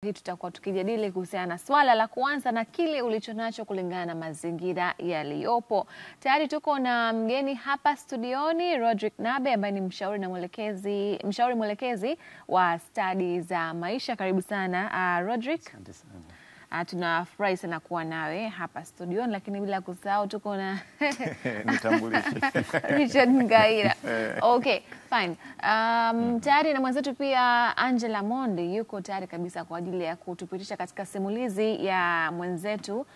Hii tutakuwa tukijadili kuhusiana na swala la kuanza na kile ulichonacho kulingana na mazingira yaliyopo. Tayari tuko na mgeni hapa studioni, Rodrick Nabe ambaye ni mshauri mwelekezi wa stadi za maisha. Karibu sana Rodrick. Asante sana. Tunafurahi sana kuwa nawe hapa studioni, lakini bila kusahau tuko na nitambulishe Richard Ngaira. Okay, fine. Tayari na mwenzetu pia Angela Mondi yuko tayari kabisa kwa ajili ya kutupitisha katika simulizi ya mwenzetu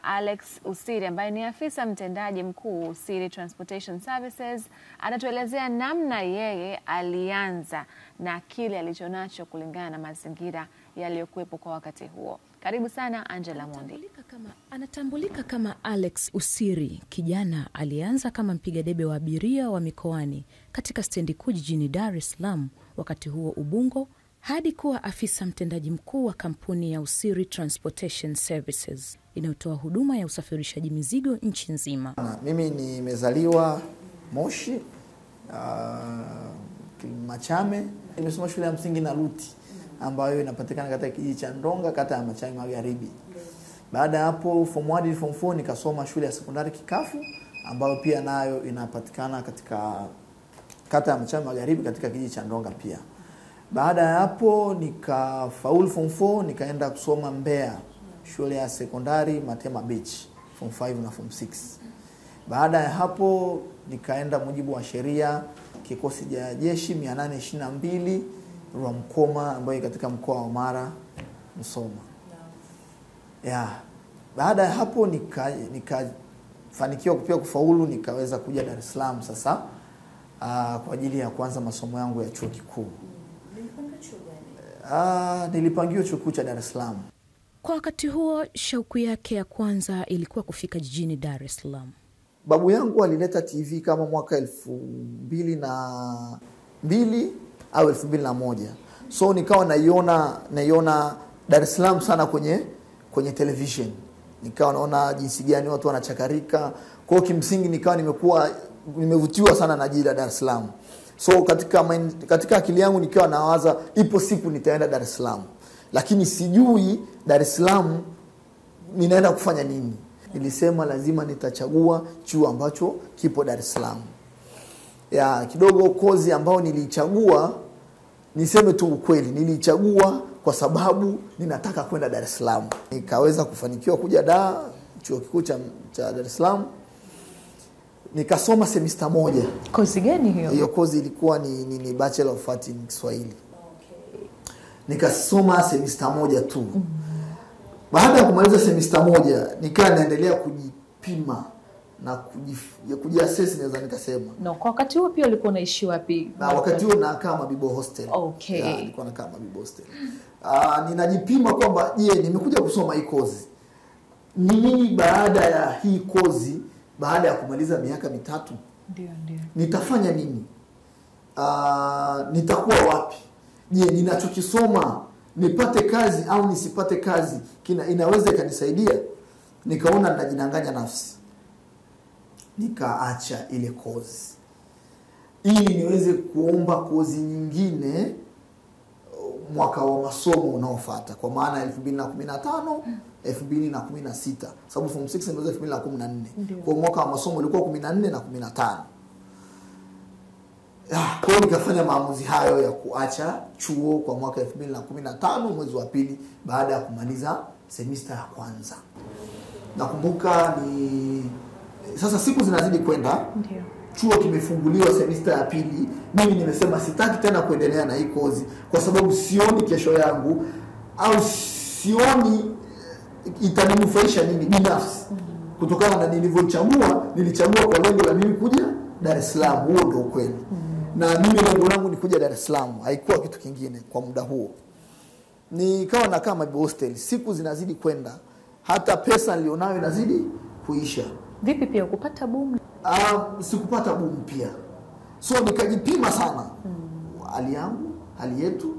Alex Usiri ambaye ni afisa mtendaji mkuu Usiri Transportation Services. Anatuelezea namna yeye alianza na kile alichonacho kulingana na mazingira yaliyokuwepo kwa wakati huo. Karibu sana Angela Mondi. Anatambulika kama Alex Usiri, kijana alianza kama mpiga debe wa abiria wa mikoani katika stendi kuu jijini Dar es Salaam, wakati huo Ubungo, hadi kuwa afisa mtendaji mkuu wa kampuni ya Usiri Transportation Services inayotoa huduma ya usafirishaji mizigo nchi nzima. Mimi nimezaliwa Moshi, Machame. Nimesoma shule ya msingi na Luti ambayo inapatikana katika kijiji cha Ndonga, kata ya Machame Magharibi. Baada ya hapo form 1 hadi form 4 nikasoma shule ya sekondari Kikafu ambayo pia nayo inapatikana katika kata ya Machame Magharibi katika kijiji cha Ndonga pia. Baada ya hapo nikafaulu form 4 nikaenda kusoma Mbeya, shule ya sekondari Matema Beach form 5 na form 6. Baada ya hapo nikaenda mujibu wa sheria kikosi cha jeshi 822 Rwamkoma ambayo katika mkoa wa Mara, Musoma. Baada ya hapo nikafanikiwa pia kufaulu, nikaweza kuja Dar es Salaam sasa kwa ajili ya kuanza masomo yangu ya chuo kikuu. Nilipangiwa chuo kikuu cha Dar es Salaam. Kwa wakati huo shauku yake ya kwanza ilikuwa kufika jijini Dar es Salaam. Babu yangu alileta TV kama mwaka 2002 au 2001. So nikawa naiona Dar es Salaam sana kwenye television. Nikawa naona jinsi gani watu wanachakarika. Kwa hiyo kimsingi nikawa nimevutiwa sana na jiji la Dar es Salaam. So katika akili yangu nikawa nawaza ipo siku nitaenda Dar es Salaam. Lakini sijui Dar es Salaam ninaenda kufanya nini. Nilisema lazima nitachagua chuo ambacho kipo Dar es Salaam. Kidogo kozi ambao nilichagua, niseme tu ukweli, nilichagua kwa sababu ninataka kwenda Dar es Salaam. Nikaweza kufanikiwa kuja chuo kikuu cha Dar es Salaam. Nikasoma semester moja. Kozi gani hiyo? Hiyo kozi ilikuwa ni Bachelor of Arts in Kiswahili. Okay. Nikasoma semester moja tu. Baada ya kumaliza semester moja, nikawa naendelea kujipima na kujiassess naweza nikasema. Kwa wakati huo pia ulikuwa unaishi wapi? Na wakati huo nakaa Mabibo Hostel. Okay. Nilikuwa nakaa Mabibo Hostel. Ninajipima kwamba nimekuja kusoma hii kozi. Nini baada ya hii kozi, baada ya kumaliza miaka 3? Ndio. Nitafanya nini? Nitakuwa wapi? Ninachokisoma nipate kazi au nisipate kazi inaweza ikanisaidia? Nikaona ninajidanganya nafsi. Nikaacha ile kozi ili niweze kuomba kozi nyingine mwaka wa masomo unaofuata, kwa maana 2015 2016, sababu form 6 ndio 2014. Kwa mwaka wa masomo ulikuwa 14 na 15. Kwa hiyo nikafanya maamuzi hayo ya kuacha chuo kwa mwaka 2015 mwezi wa pili baada ya kumaliza semester ya kwanza. Nakumbuka sasa siku zinazidi kwenda. Ndio. Chuo kimefunguliwa semester ya pili. Mimi nimesema sitaki tena kuendelea na hii kozi kwa sababu sioni kesho yangu au sioni itaninufaisha nini binafsi. Kutokana na nilichagua kwa lengo la mimi kuja Dar es Salaam, huo ndio kweli. Na mimi lengo langu ni kuja Dar es Salaam, haikuwa kitu kingine kwa muda huo. Nikawa nakaa Mabibo Hostel, siku zinazidi kwenda, hata pesa nilionayo inazidi kuisha. Vipi pia ukupata boom? Sikupata boom pia. So nikajipima sana. Hali yetu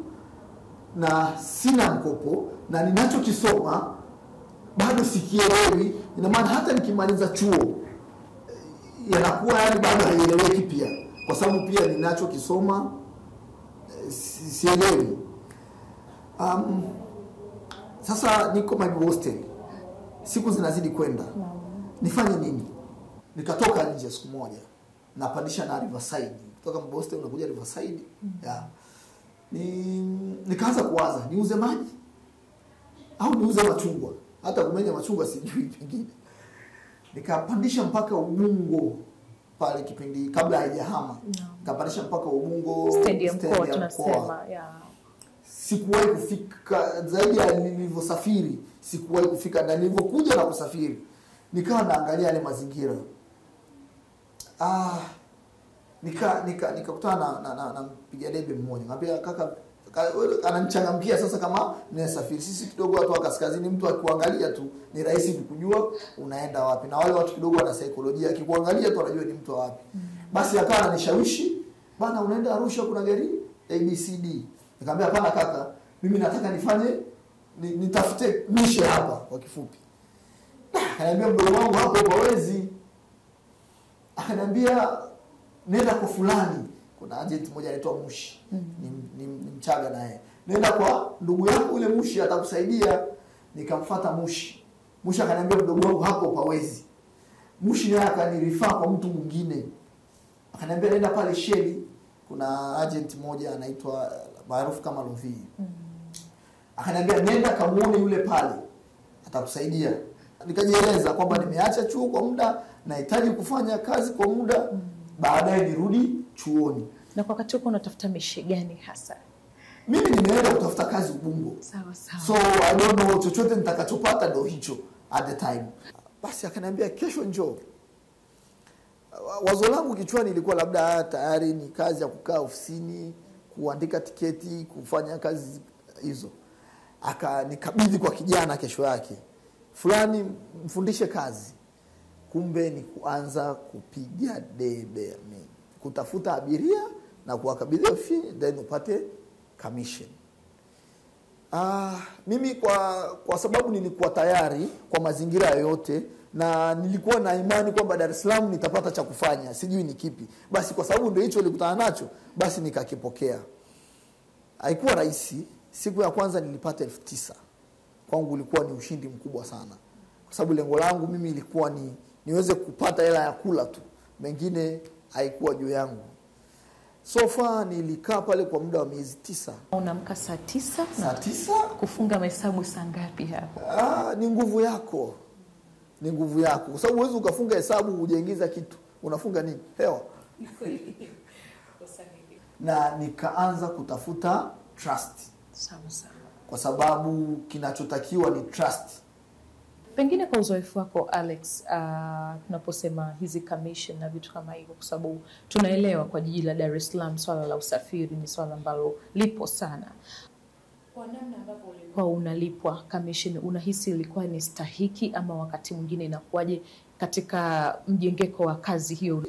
na sina mkopo na ninachokisoma bado sikielewi. Ina maana hata nikimaliza chuo yanakuwa bado haieleweki pia, kwa sababu pia ninachokisoma sielewi. Sasa niko Mabibo hostel. Siku zinazidi kwenda. Nifanye nini? Nikatoka nje siku moja. Napandisha na Riverside. Kutoka Mabibo hostel unakuja Riverside. Nikaanza kuwaza, niuze maji au niuze machungwa. Hata kumenya machungwa sijui pengine. Nikapandisha mpaka Ubungo pale kipindi kabla haijahama. Nikapandisha mpaka Ubungo Stadium Court tunasema. Sikuwahi kufika zaidi ya nilivyosafiri, sikuwahi kufika, na nilivyokuja na kusafiri nikawa naangalia yale mazingira. Nikakutana na mpiga debe mmoja. Ngambia kaka ananichangamkia sasa kama ninasafiri. Sisi kidogo watu wa kaskazini, mtu akikuangalia tu ni rahisi kukujua unaenda wapi. Na wale watu kidogo wana saikolojia, akikuangalia tu anajua ni mtu wapi. Basi akawa ananishawishi, bana unaenda Arusha kuna gari ABCD. Nikamwambia hapana kaka, mimi nataka nitafute mishe hapa kwa kifupi. Akaniambia mdogo wangu hapo hawezi. Akaniambia nenda kwa fulani. Kuna agent mmoja anaitwa Mushi. Ni Mchaga naye. Nenda kwa ndugu yako yule Mushi atakusaidia. Nikamfuata Mushi. Mushi akaniambia mdogo wangu hapo hawezi. Mushi naye akanirifaa kwa mtu mwingine. Akaniambia nenda pale Sheli. Kuna agent mmoja anaitwa maarufu kama Lovi. Akaniambia nenda kamuone yule pale. Atakusaidia. Nikajieleza kwamba nimeacha chuo kwa muda, nahitaji kufanya kazi kwa muda, baadaye nirudi chuoni. Na kwa wakati huo unatafuta mishe gani hasa? Mimi nimeenda kutafuta kazi Ubungo. Sawa. So I don't know, chochote nitakachopata ndio hicho at the time. Basi akaniambia kesho njoo. Wazo langu kichwani ilikuwa labda tayari ni kazi ya kukaa ofisini, kuandika tiketi, kufanya kazi hizo. Akanikabidhi kwa kijana kesho yake. Fulani mfundishe kazi. Kumbe ni kuanza kupiga debe, kutafuta abiria na kuwakabidhi ofisi, then upate commission. Mimi kwa sababu nilikuwa tayari kwa mazingira yoyote, na nilikuwa na imani kwamba Dar es Salaam nitapata cha kufanya, sijui ni kipi. Basi kwa sababu ndio hicho nilikutana nacho, basi nikakipokea. Haikuwa rahisi. Siku ya kwanza nilipata 9,000. Kwangu ulikuwa ni ushindi mkubwa sana. Kwa sababu lengo langu mimi ilikuwa niweze kupata hela ya kula tu. Mengine haikuwa juu yangu. So far nilikaa pale kwa muda wa miezi 9. Unaamka saa 9 saa 9 kufunga mahesabu saa ngapi hapo? Ni nguvu yako. Ni nguvu yako. Kwa sababu huwezi ukafunga hesabu hujaingiza kitu. Unafunga nini? Hewa. Na nikaanza kutafuta trust. Sawa. Kwa sababu kinachotakiwa ni trust. Pengine kwa uzoefu wako Alex, tunaposema hizi commission na vitu kama hivyo, kwa sababu tunaelewa kwa jiji la Dar es Salaam swala la usafiri ni swala ambalo lipo sana. Kwa namna ambavyo ulikuwa unalipwa commission, unahisi ilikuwa ni stahiki ama wakati mwingine inakuwaje katika mjengeko wa kazi hiyo?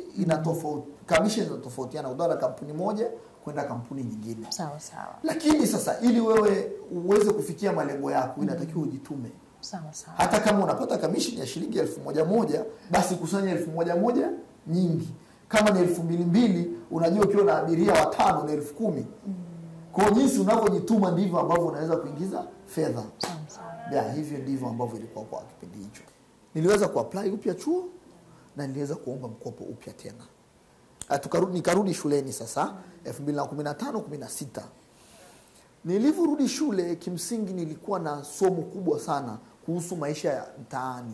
Commission inatofautiana kutoka kampuni moja kwenda kampuni nyingine. Sawa. Lakini sasa ili wewe uweze kufikia malengo yako inatakiwa ujitume. Sawa. Hata kama unapata commission ya shilingi 1,000, basi kusanya 1,000 nyingi. Kama ni 2,200, unajua ukiwa na abiria 5 ni 10,000. Kwa jinsi unavyojituma ndivyo ambavyo unaweza kuingiza fedha. Sawa. Hivyo ndivyo ambavyo ilikuwa kwa kipindi hicho. Niliweza kuapply upya chuo na niliweza kuomba mkopo upya tena. Nikarudi shuleni sasa 2015-16. Nilivyorudi shule kimsingi nilikuwa na somo kubwa sana kuhusu maisha ya mtaani,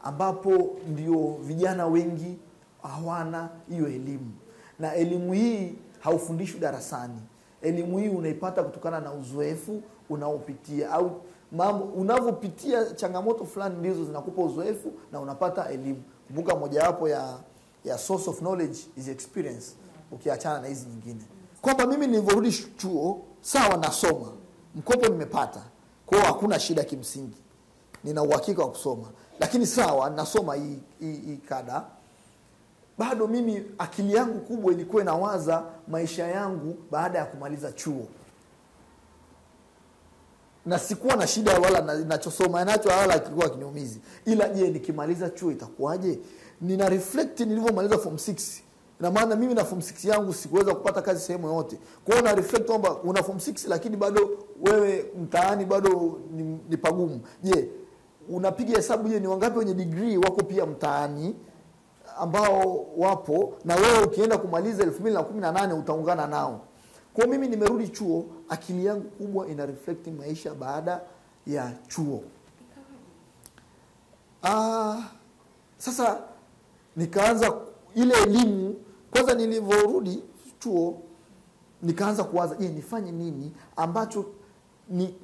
ambapo ndio vijana wengi hawana hiyo elimu. Na elimu hii haufundishwi darasani. Elimu hii unaipata kutokana na uzoefu unaopitia, au mambo unavyopitia changamoto fulani ndizo zinakupa uzoefu na unapata elimu. Kumbuka mojawapo ya source of knowledge is experience, ukiachana na hizi nyingine. Kwamba mimi nilivyorudi chuo, sawa nasoma, mkopo nimepata, kwa hiyo hakuna shida kimsingi, nina uhakika wa kusoma. Lakini sawa nasoma hii kada, bado mimi akili yangu kubwa ilikuwa inawaza maisha yangu baada ya kumaliza chuo. Na sikuwa na shida wala ninachosoma nacho wala kilikuwa kiniumizi. Ila je, nikimaliza chuo itakuwaje? Nina reflect nilivyomaliza form 6. Ina maana mimi na form 6 yangu sikuweza kupata kazi sehemu yote. Kwa hiyo na reflect kwamba una form 6 lakini bado wewe mtaani bado ni pagumu. Je, unapiga hesabu ni wangapi wenye degree wako pia mtaani ambao wapo, na wewe ukienda kumaliza 2018 utaungana nao. Kwa mimi nimerudi chuo, akili yangu kubwa ina reflect maisha baada ya chuo. Sasa nikaanza ile elimu. Kwanza nilivyorudi chuo nikaanza kuwaza, nifanye nini ambacho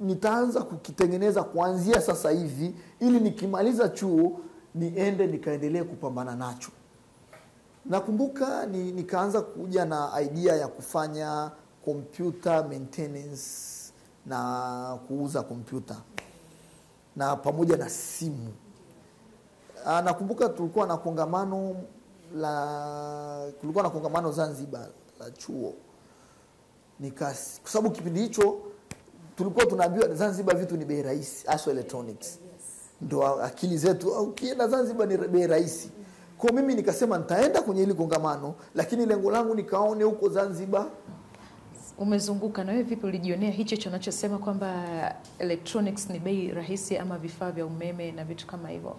nitaanza kukitengeneza kuanzia sasa hivi ili nikimaliza chuo niende nikaendelee kupambana nacho. Nakumbuka nikaanza kuja na idea ya kufanya computer maintenance na kuuza kompyuta na pamoja na simu. Nakumbuka tulikuwa na kongamano Zanzibar la chuo. Kwa sababu kipindi hicho tulikuwa tunaambiwa Zanzibar vitu ni bei rahisi, hasa electronics. Ndio akili zetu, ukienda Zanzibar ni bei rahisi. Kwa mimi nikasema nitaenda kwenye ile kongamano, lakini lengo langu nikaone huko Zanzibar. Umezunguka na wewe vipi ulijionea hicho tunachosema kwamba electronics ni bei rahisi ama vifaa vya umeme na vitu kama hivyo?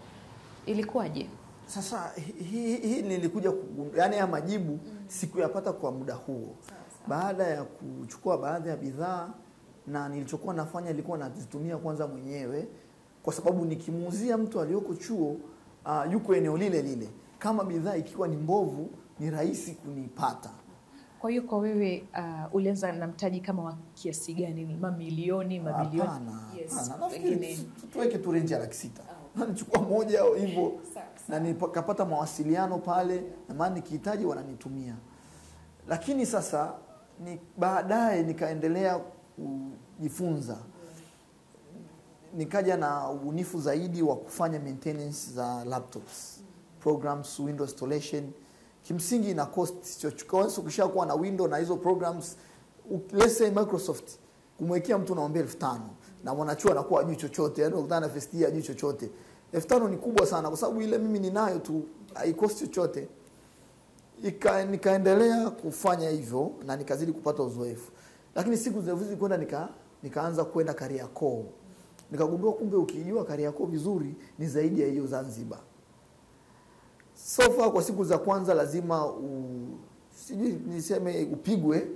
Ilikuwaje? Sasa hii nilikuja yani ya majibu sikuyapata kwa muda huo. Baada ya kuchukua baadhi ya bidhaa, na nilichokuwa nafanya ilikuwa nazitumia kwanza mwenyewe, kwa sababu nikimuuzia mtu aliyoko chuo yuko eneo lile lile, kama bidhaa ikiwa ni mbovu ni rahisi kunipata. Kwa hiyo kwa wewe ulianza na mtaji kama wa kiasi gani? Ni mamilioni, mabilioni? Nafikiri tuweke tu range ya 600. Nilichukua moja hivyo na nikapata mawasiliano pale, na maana nikihitaji wananitumia. Lakini sasa baadaye nikaendelea kujifunza. Nikaja na ubunifu zaidi wa kufanya maintenance za laptops, programs, window installation. Kimsingi ina cost chochote. Ukishakuwa na window na hizo programs, let's say Microsoft, kumwekea mtu naomba 5,000 na mwanachuo anakuwa ajui chochote, yaani ukutana first year ajui chochote. 5,000 ni kubwa sana, kwa sababu ile mimi ninayo tu, haikosti chochote. Nikaendelea kufanya hivyo na nikazidi kupata uzoefu. Lakini siku zilizozidi kwenda nikaanza kwenda Kariakoo. Nikagundua kumbe ukijua Kariakoo vizuri ni zaidi ya hiyo Zanzibar. So far kwa siku za kwanza lazima sijui niseme upigwe,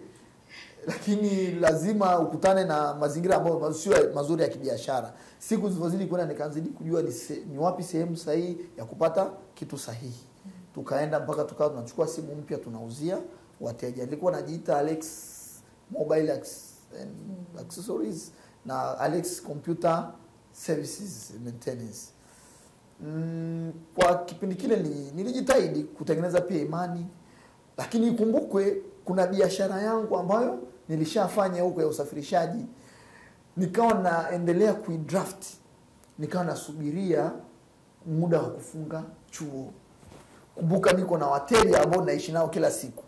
lakini lazima ukutane na mazingira ambayo sio mazuri ya kibiashara. Siku zilizozidi kwenda nikaanzidi kujua ni wapi sehemu sahihi ya kupata kitu sahihi. Tukaenda mpaka tukawa tunachukua simu mpya tunauzia wateja. Nilikuwa najiita Alex Mobile and Accessories na Alex Computer Services Maintenance. Kwa kipindi kile nilijitahidi kutengeneza pia imani, lakini ikumbukwe kuna biashara yangu ambayo nilishafanya huko ya usafirishaji. Nikawa naendelea kuidraft, nikawa nasubiria muda wa kufunga chuo. Kumbuka niko na wateja ambao naishi nao kila siku.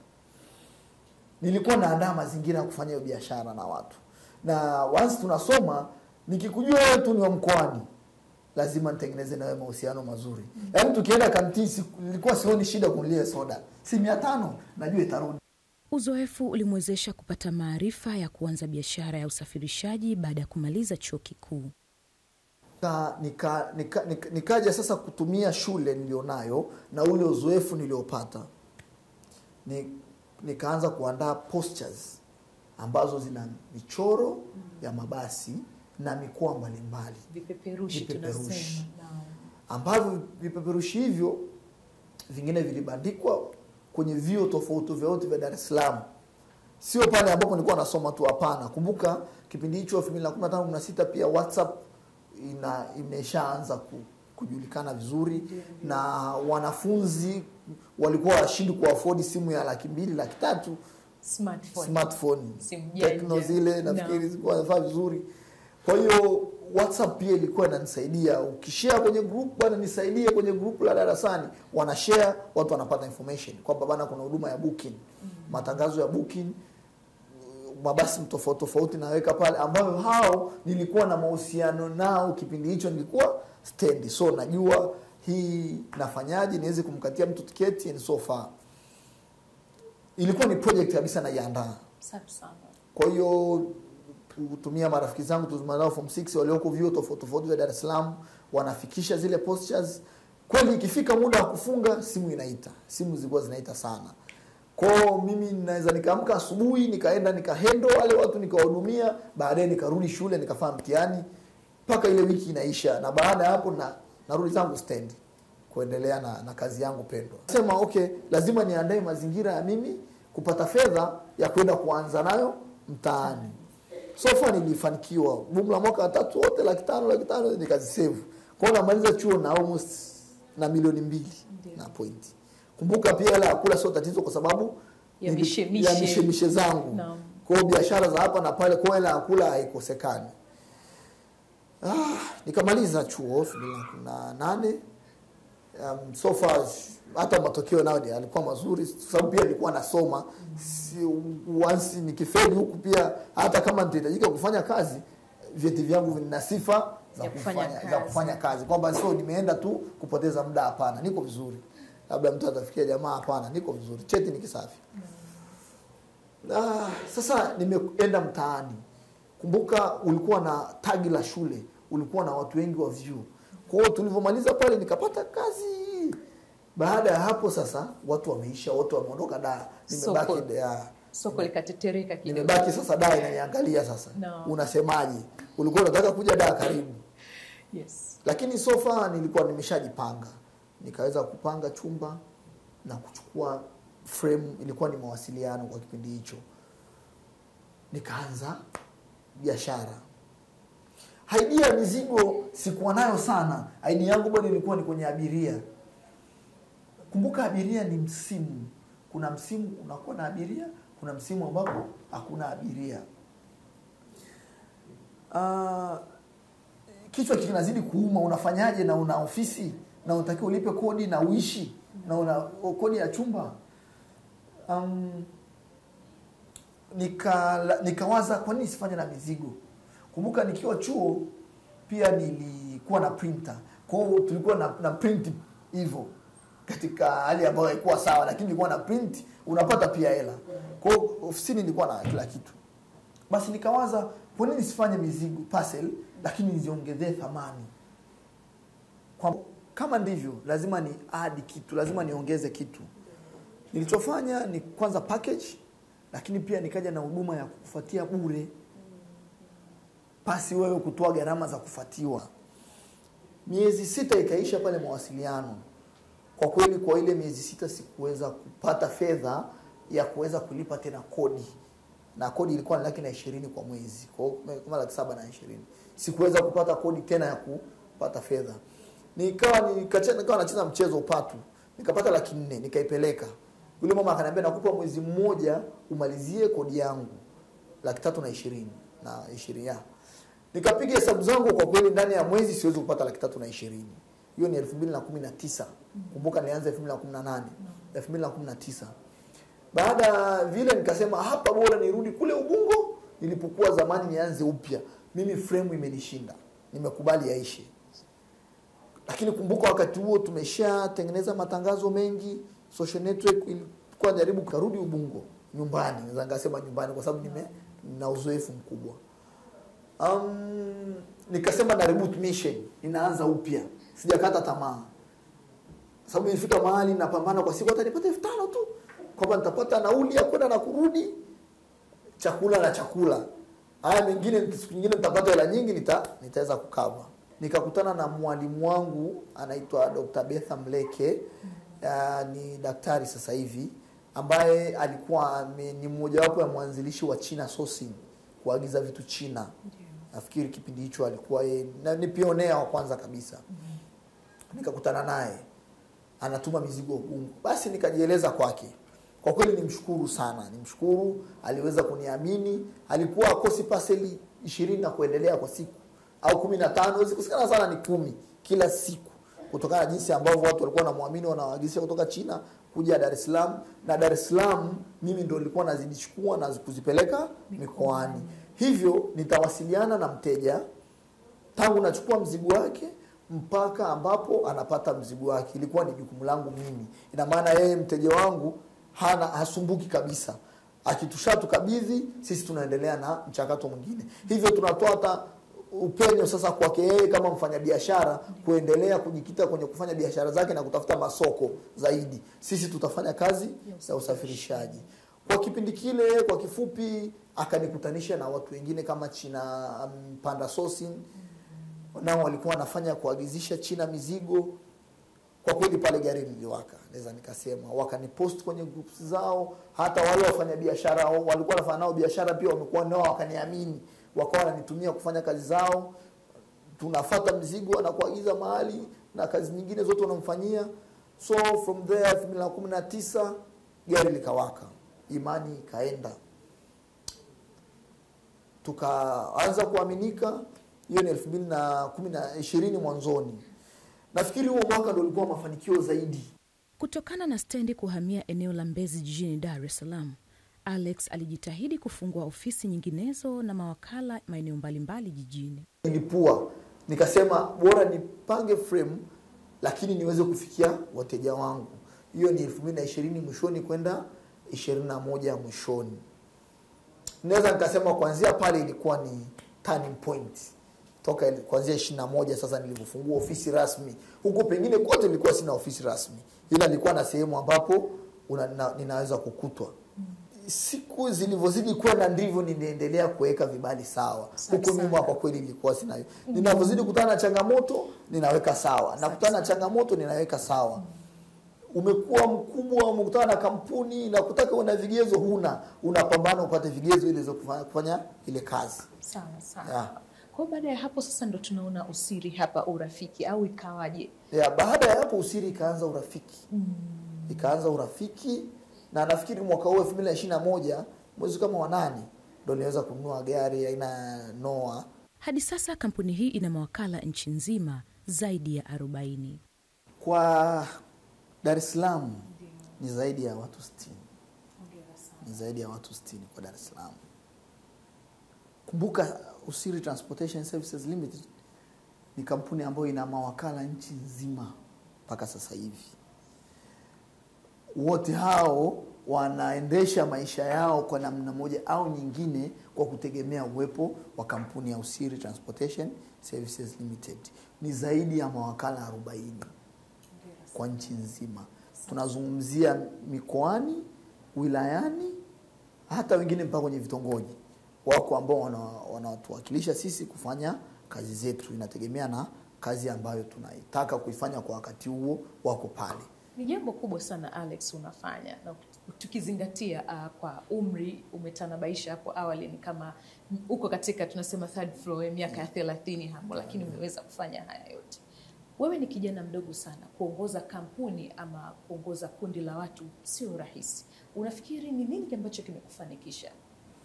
Nilikuwa naandaa mazingira ya kufanya hiyo biashara na watu. Na once tunasoma, nikikujua wewe tu ni wa mkoani, lazima nitengeneze nawe mahusiano mazuri. Yaani tukienda kantini nilikuwa sioni shida kunilia soda. Si 500 najua itarudi. Uzoefu ulimwezesha kupata maarifa ya kuanza biashara ya usafirishaji baada ya kumaliza chuo kikuu. Nikaja sasa kutumia shule nilionayo na ule uzoefu niliopata. Nikaanza kuandaa posters ambazo zina michoro ya mabasi na mikoa mbalimbali. Vipeperushi tunasema. Ambavyo vipeperushi hivyo vingine vilibandikwa kwenye vio tofauti vya Dar es Salaam. Sio pale ambapo nilikuwa nasoma tu, hapana. Kumbuka kipindi hicho 2015-16 pia WhatsApp imeshaanza kujulikana vizuri, na wanafunzi walikuwa washindi ku afford simu ya 200,000 300,000 smartphone Tecno zile nafikiri zilikuwa zinafaa vizuri. Kwa hiyo WhatsApp pia ilikuwa inanisaidia, ukishare kwenye group bwana nisaidie kwenye group la darasani, wanashare, watu wanapata information kwamba bwana kuna huduma ya booking, matangazo ya booking, mabasi tofauti naweka pale, ambayo hao nilikuwa na mahusiano nao kipindi hicho, nilikuwa stand, so najua hii nafanyaje niweze kumkatia mtu tiketi and so far. ilikuwa ni project kabisa naiandaa. Safi sana. Kwa hiyo kutumia marafiki zangu tuzimanao form 6 walioko vyuo tofauti vya Dar es Salaam, wanafikisha zile postures. Kweli ikifika muda wa kufunga simu inaita. Simu zilikuwa zinaita sana. Kwa mimi naweza nikaamka asubuhi nikaenda nikahandle wale watu nikawahudumia, baadaye nikarudi shule nikafanya mtihani mpaka ile wiki inaisha, na baada ya hapo narudi zangu stand kuendelea na kazi yangu pendwa. Sema okay, lazima niandae mazingira ya mimi kupata fedha ya kwenda kuanza nayo mtaani. So far nilifanikiwa. Jumla mwaka 3 wote 500,000 nikazisave. Kwa hiyo namaliza chuo na almost na milioni 2 na point. Kumbuka pia hela ya kula sio tatizo kwa sababu ya mishemishe zangu. No. Kwa hiyo biashara za hapa na pale, kwa hela ya kula haikosekani. Nikamaliza chuo 2018. So far hata matokeo nao yalikuwa mazuri kwa sababu pia nilikuwa nasoma. Once nikifeli huku pia hata kama nitahitajika kufanya kazi, vyeti vyangu vina sifa za kufanya kazi. Kwamba sio nimeenda tu kupoteza muda, hapana, niko vizuri. Labda mtu atafikia jamaa, hapana, niko vizuri. Cheti ni kisafi. Sasa nimeenda mtaani. Kumbuka ulikuwa na tagi la shule, ulikuwa na watu wengi wa vyuo. Kwa hiyo tulivyomaliza pale nikapata kazi. Baada ya hapo sasa watu wameisha, watu wameondoka Dar. Nimebaki soko likatetereka kidogo. Nimebaki sasa Dar inaniangalia sasa. No. Unasemaje? Ulikuwa unataka kuja Dar, karibu. Yes. Lakini so far nilikuwa nimeshajipanga. Nikaweza kupanga chumba na kuchukua frame, ilikuwa ni mawasiliano kwa kipindi hicho. Nikaanza biashara. Idea ya mizigo sikuwa nayo sana. Idea yangu bado ilikuwa ni kwenye abiria. Kumbuka abiria ni msimu. Kuna msimu unakuwa na abiria, kuna msimu ambapo hakuna abiria. Kichwa kinazidi kuuma, unafanyaje na una ofisi na unatakiwa ulipe kodi na uishi na una kodi ya chumba. Nikawaza kwa nini sifanye na mizigo. Kumbuka nikiwa chuo pia nilikuwa na printer. Kwa hiyo tulikuwa na print hivyo katika hali ambayo haikuwa sawa, lakini nilikuwa na print, unapata pia hela. Kwa hiyo ofisini nilikuwa na kila kitu. Basi nikawaza kwa nini sifanye mizigo parcel, lakini niziongezee thamani. Kama ndivyo lazima ni add kitu, lazima niongeze kitu. Nilichofanya ni kwanza package, lakini pia nikaja na huduma ya kufuatia bure. Pasi wewe kutoa gharama za kufuatiwa. Miezi 6 ikaisha pale mawasiliano. Kwa kweli kwa ile miezi 6 sikuweza kupata fedha ya kuweza kulipa tena kodi. Na kodi ilikuwa ni 120 kwa mwezi. Kwa hiyo kama 720. Sikuweza kupata kodi tena ya kupata fedha. Nikawa nacheza mchezo upatu. Nikapata 400, nikaipeleka. Yule mama akaniambia nakupa mwezi mmoja umalizie kodi yangu. 320 na 20 ya. Nikapiga hesabu zangu, kwa kweli ndani ya mwezi siwezi kupata 320. Hiyo ni 2019. Kumbuka nianze 2018. 2019. Baada vile nikasema hapa bora nirudi kule Ubungo nilipokuwa zamani, nianze upya. Mimi frame imenishinda. Nimekubali yaishe. Lakini kumbuka wakati huo tumeshatengeneza matangazo mengi, social network, ilikuwa jaribu kurudi Ubungo nyumbani. Naweza ngasema nyumbani kwa sababu nina uzoefu mkubwa. Nikasema na reboot mission, inaanza upya. Sijakata tamaa. Sababu nilifika mahali napambana kwa siku hata nipate 5,000 tu. Kwamba nitapata nauli ya kwenda na kurudi, chakula. Haya mengine siku nyingine nitapata hela nyingi nitaweza kukava. Nikakutana na mwalimu wangu anaitwa Dr. Betha Mleke, ni daktari sasa hivi, ambaye alikuwa ni mmoja wapo ya mwanzilishi wa China sourcing, kuagiza vitu China. Nafikiri kipindi hicho alikuwa ni pionea wa kwanza kabisa. Nikakutana naye, anatuma mizigo Ubungo. Basi nikajieleza kwake. Kwa kweli nimshukuru sana. Nimshukuru, aliweza kuniamini. Alikuwa akosi parcel 20 na kuendelea kwa siku au 15, zikusikana sana ni 10 kila siku, kutokana na jinsi ambavyo watu walikuwa wanamwamini, wanaagiza kutoka China kuja Dar es Salaam, na Dar es Salaam mimi ndio nilikuwa nazidichukua na kuzipeleka mikoani. Hivyo nitawasiliana na mteja tangu nachukua mzigo wake mpaka ambapo anapata mzigo wake. Ilikuwa ni jukumu langu mimi. Ina maana yeye mteja wangu hasumbuki kabisa. Akitushatukabidhi sisi tunaendelea na mchakato mwingine. Hivyo tunatoa hata upenyo sasa kwake yeye kama mfanyabiashara kuendelea kujikita kwenye kufanya biashara zake na kutafuta masoko zaidi. Sisi tutafanya kazi ya usafirishaji. Kwa kipindi kile, kwa kifupi, akanikutanisha na watu wengine kama China Panda Sourcing. Nao walikuwa wanafanya kuagizisha China mizigo. Kwa kweli pale gari liliwaka, naweza nikasema. Wakanipost kwenye groups zao, hata wale wafanyabiashara walikuwa wanafanya nao biashara pia wamekuwa nao wakaniamini. Wakawa wananitumia kufanya kazi zao. Tunafuata mzigo na kuagiza mahali na kazi nyingine zote wanamfanyia. So from there 2019 gari likawaka. Imani ikaenda. Tukaanza kuaminika. Hiyo ni 2020 mwanzoni. Nafikiri huo mwaka ndio ulikuwa mafanikio zaidi. Kutokana na stendi kuhamia eneo la Mbezi jijini Dar es Salaam, Alex alijitahidi kufungua ofisi nyinginezo na mawakala maeneo mbalimbali jijini. Nilipua, nikasema bora nipange frame lakini niweze kufikia wateja wangu. Hiyo ni 2020 mwishoni kwenda 21 mwishoni. Naweza nikasema kuanzia pale ilikuwa ni turning point. Toka kuanzia 21 sasa nilipofungua ofisi rasmi. Huko pengine kote nilikuwa sina ofisi rasmi. Ila nilikuwa na sehemu ambapo ninaweza kukutwa. Siku zilivozidi kwenda ndivyo ninaendelea kuweka vibali sawa. Huko nyuma kwa kweli nilikuwa sina hiyo. Ninavozidi kutana na changamoto ninaweka sawa. Nakutana na changamoto ninaweka sawa. Umekuwa mkubwa, umekutana na kampuni na kutaka una vigezo unapambana upate vigezo ili uweze kufanya ile kazi. Sawa. Kwa baada ya hapo sasa ndo tunaona Usiri hapa urafiki au ikawaje? Baada ya hapo Usiri ikaanza urafiki. Ikaanza urafiki na nafikiri mwaka huu 2021 mwezi kama wa 8 ndo niweza kununua gari aina Noah. Hadi sasa kampuni hii ina mawakala nchi nzima zaidi ya 40. Kwa Dar es Salaam ni zaidi ya watu 60. Ni zaidi ya watu 60 kwa Dar es Salaam. Kumbuka Usiri Transportation Services Limited ni kampuni ambayo ina mawakala nchi nzima mpaka sasa hivi. Wote hao wanaendesha maisha yao kwa namna moja au nyingine kwa kutegemea uwepo wa kampuni ya Usiri Transportation Services Limited. Ni zaidi ya mawakala 40 kwa nchi nzima. Tunazungumzia mikoani, wilayani, hata wengine mpaka kwenye vitongoji. Wako ambao wanatuwakilisha sisi kufanya kazi zetu. Inategemea na kazi ambayo tunaitaka kuifanya kwa wakati huo, wako pale. Ni jambo kubwa sana Alex unafanya, na tukizingatia kwa umri umetanabaisha hapo awali ni kama uko katika tunasema third floor miaka ya 30 hapo, lakini umeweza kufanya haya yote. Wewe ni kijana mdogo sana, kuongoza kampuni ama kuongoza kundi la watu sio rahisi. Unafikiri ni nini ambacho kimekufanikisha?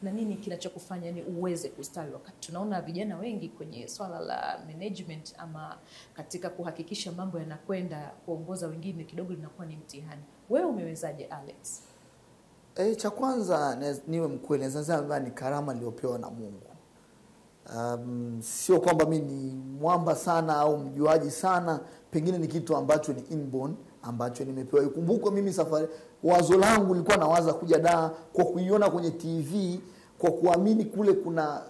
Na nini kinachokufanya ni uweze kustawi wakati tunaona vijana wengi kwenye swala la management ama katika kuhakikisha mambo yanakwenda, kuongoza wengine kidogo linakuwa ni mtihani. Wewe umewezaje Alex? Cha kwanza niwe mkweli, sasa ni karama niliyopewa na Mungu. Sio kwamba mimi ni mwamba sana au mjuaji sana, pengine ni kitu ambacho ni inborn ambacho nimepewa. Ikumbuke mimi safari wazo langu lilikuwa nawaza kuja Dar kwa kuiona kwenye TV, kwa kuamini kule kuna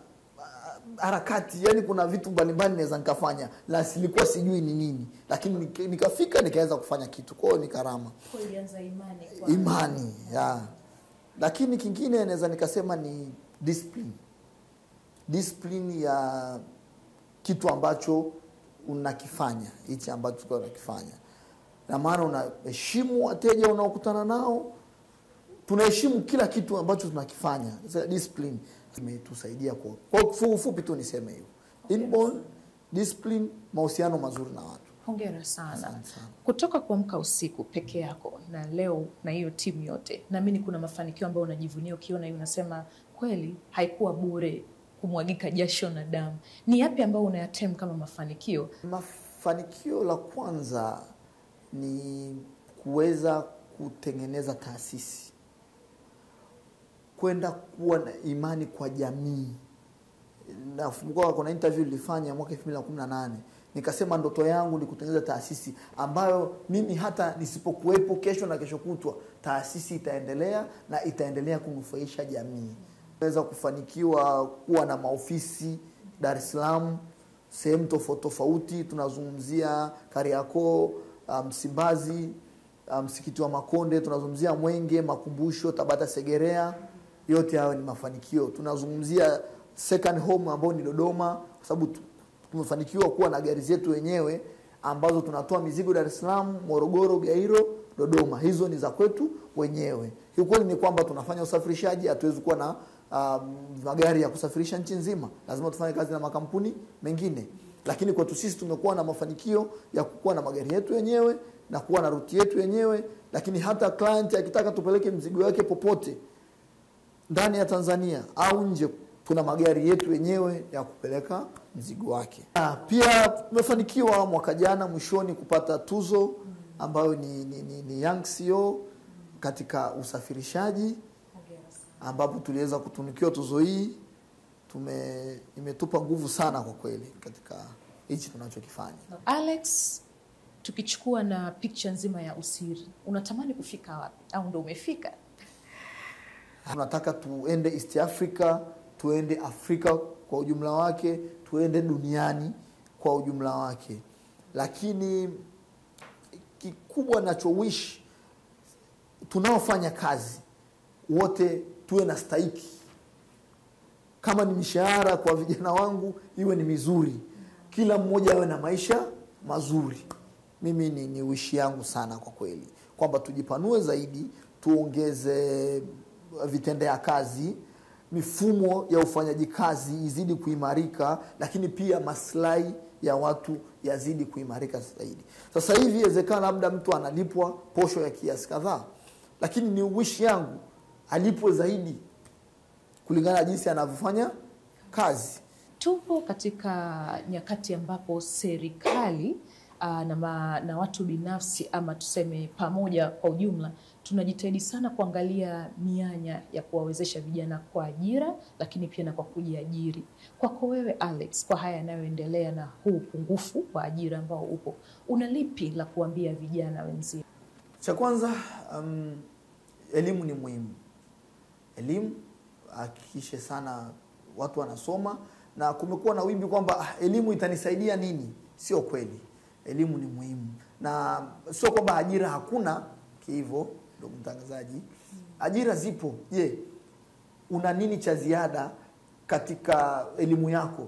harakati, yani kuna vitu mbalimbali naweza nikafanya, la silikuwa sijui ni nini, lakini nikafika nikaweza kufanya kitu. Kwa hiyo ni karama. Kwa ilianza imani ya. Lakini kingine naweza nikasema ni discipline ya kitu ambacho unakifanya, hichi ambacho unakifanya. Na maana unaheshimu wateja unaokutana nao. Tunaheshimu kila kitu ambacho tunakifanya. Discipline imetusaidia kwa ufupi tu niseme hivyo. Inborn discipline, mahusiano mazuri na watu. Hongera sana. Kutoka kuamka usiku peke yako na leo na hiyo timu yote, naamini kuna mafanikio ambayo unajivunia ukiona hiyo, unasema kweli haikuwa bure kumwagika jasho na damu. Ni yapi ambayo unayatem kama mafanikio? Mafanikio la kwanza ni kuweza kutengeneza taasisi, kwenda kuwa na imani kwa jamii. nakumbuka kuna interview nilifanya mwaka 2018, nikasema ndoto yangu ni kutengeneza taasisi ambayo mimi hata nisipokuwepo kesho na kesho kutwa, taasisi itaendelea na itaendelea kunufaisha jamii. Naweza kufanikiwa kuwa na maofisi Dar es Salaam, sehemu tofauti. Tunazungumzia Kariakoo, Msimbazi, msikiti wa Makonde, tunazungumzia Mwenge, Makumbusho, Tabata, Segerea. Yote hayo ni mafanikio. Tunazungumzia second home ambao ni Dodoma, kwa sababu tumefanikiwa kuwa na gari zetu wenyewe ambazo tunatoa mizigo Dar es Salaam, Morogoro, Gairo, Dodoma. Hizo ni za kwetu wenyewe. Kiukweli ni kwamba tunafanya usafirishaji, hatuwezi kuwa na magari ya kusafirisha nchi nzima. Lazima tufanye kazi na makampuni mengine. Lakini kwetu sisi tumekuwa na mafanikio ya kuwa na magari yetu wenyewe na kuwa na ruti yetu wenyewe, lakini hata client akitaka tupeleke mzigo wake popote ndani ya Tanzania au nje, tuna magari yetu wenyewe ya kupeleka mzigo wake. Pia tumefanikiwa mwaka jana mwishoni kupata tuzo ambayo ni Young CEO katika usafirishaji, ambapo tuliweza kutunikiwa tuzo hii. Imetupa nguvu sana kwa kweli katika hichi tunachokifanya. Alex, tukichukua na picture nzima ya Usiri, unatamani kufika wapi au ndo umefika? Tunataka tuende East Africa, tuende Afrika kwa ujumla wake, tuende duniani kwa ujumla wake. Lakini kikubwa nachowish tunaofanya kazi wote tuwe na stahiki. Kama ni mishahara kwa vijana wangu iwe ni mizuri. Kila mmoja awe na maisha mazuri. Mimi ni wish yangu sana kwa kweli, kwamba tujipanue zaidi, tuongeze vitendea kazi, mifumo ya ufanyaji kazi izidi kuimarika, lakini pia maslahi ya watu yazidi kuimarika zaidi. Sasa hivi inawezekana labda mtu analipwa posho ya kiasi kadhaa, lakini ni wish yangu alipwe zaidi kulingana na jinsi anavyofanya kazi. Tupo katika nyakati ambapo serikali na watu binafsi ama tuseme pamoja kwa ujumla tunajitahidi sana kuangalia mianya ya kuwawezesha vijana kwa ajira, lakini pia na kwa kujiajiri. Kwako wewe Alex, kwa haya yanayoendelea na huu upungufu wa ajira ambao upo, una lipi la kuambia vijana wenzio? Cha kwanza, elimu ni muhimu. Elimu, hakikishe sana watu wanasoma, na kumekuwa na wimbi kwamba elimu itanisaidia nini? Sio kweli. Elimu ni muhimu. Na sio kwamba ajira hakuna hivyo, ndugu mtangazaji. Ajira zipo. Je, una nini cha ziada katika elimu yako?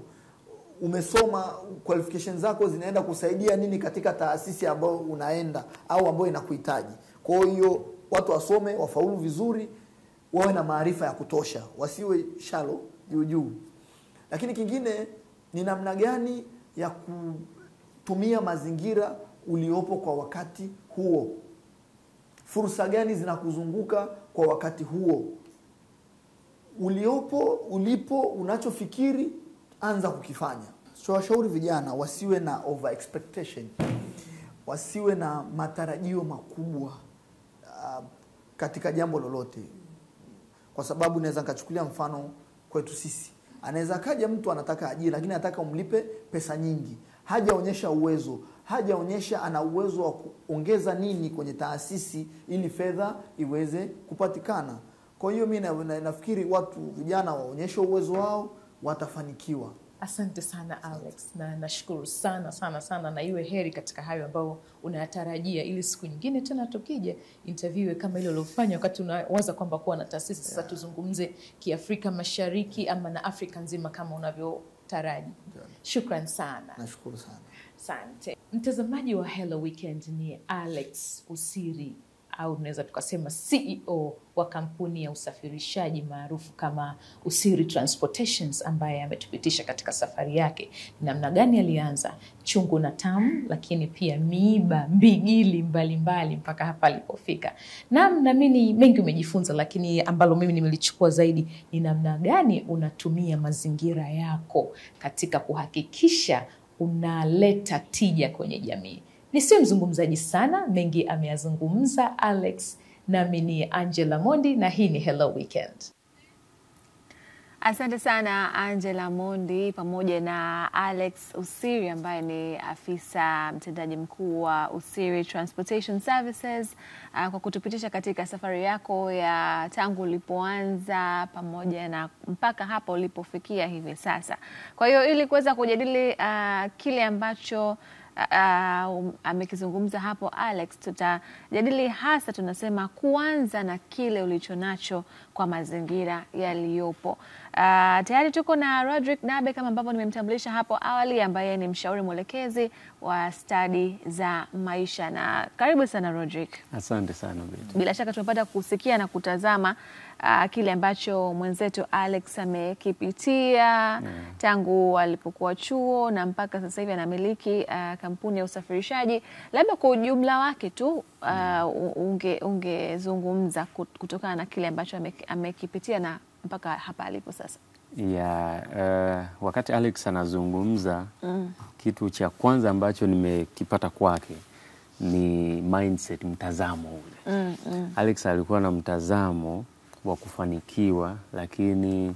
Umesoma, qualifications zako zinaenda kusaidia nini katika taasisi ambayo unaenda au ambayo inakuhitaji? Kwa hiyo watu wasome, wafaulu vizuri, wawe na maarifa ya kutosha, wasiwe shallow juu. Lakini kingine ni namna gani ya kutumia mazingira uliopo kwa wakati huo. Fursa gani zinakuzunguka kwa wakati huo? Ulipo, unachofikiri, anza kukifanya. So washauri vijana wasiwe na over expectation. Wasiwe na matarajio makubwa katika jambo lolote. Kwa sababu naweza nikachukulia mfano kwetu sisi. Anaweza kaja mtu anataka ajira, lakini anataka umlipe pesa nyingi. Hajaonyesha uwezo, hajaonyesha ana uwezo wa kuongeza nini kwenye taasisi ili fedha iweze kupatikana. Kwa hiyo mimi nafikiri watu vijana waonyeshe uwezo wao, watafanikiwa. Asante sana Alex, na nashukuru sana na iwe heri katika hayo ambao unayatarajia, ili siku nyingine tena tukija interview kama ile uliofanya wakati unawaza kwamba kuwa na taasisi sasa tuzungumze kiafrika Mashariki ama na Afrika nzima kama unavyotaraji. Shukran sana. Nashukuru sana. Asante. Mtazamaji wa Hello Weekend, ni Alex Usiri, au tunaweza tukasema CEO wa kampuni ya usafirishaji maarufu kama Usiri Transportations, ambaye ametupitisha katika safari yake, namna gani alianza chungu na tamu, lakini pia miiba mbigili mbalimbali mpaka hapa alipofika. Na mimi mengi umejifunza, lakini ambalo mimi nimelichukua zaidi ni namna gani unatumia mazingira yako katika kuhakikisha unaleta tija kwenye jamii. Nisiwe mzungumzaji sana, mengi ameyazungumza Alex, nami ni Angela Mondi na hii ni Hello Weekend. Asante sana Angela Mondi pamoja na Alex Usiri ambaye ni afisa mtendaji mkuu wa Usiri Transportation Services kwa kutupitisha katika safari yako ya tangu ulipoanza pamoja na mpaka hapa ulipofikia hivi sasa. Kwa hiyo ili kuweza kujadili kile ambacho amekizungumza hapo Alex, tutajadili hasa tunasema kuanza na kile ulichonacho kwa mazingira yaliyopo. Tayari tuko na Rodrick Nabe kama ambavyo nimemtambulisha hapo awali, ambaye ni mshauri mwelekezi wa stadi za maisha. Na karibu sana Rodrick. Asante sana Betty. Bila shaka tumepata kusikia na kutazama kile ambacho mwenzetu Alex amekipitia tangu alipokuwa chuo na mpaka sasa hivi anamiliki kampuni ya usafirishaji. Labda kwa ujumla wake tu ungezungumza kutokana na kile ambacho amekipitia na mpaka hapa alipo sasa. Wakati Alex anazungumza kitu cha kwanza ambacho nimekipata kwake ni mindset, mtazamo ule. Alex alikuwa na mtazamo wa kufanikiwa, lakini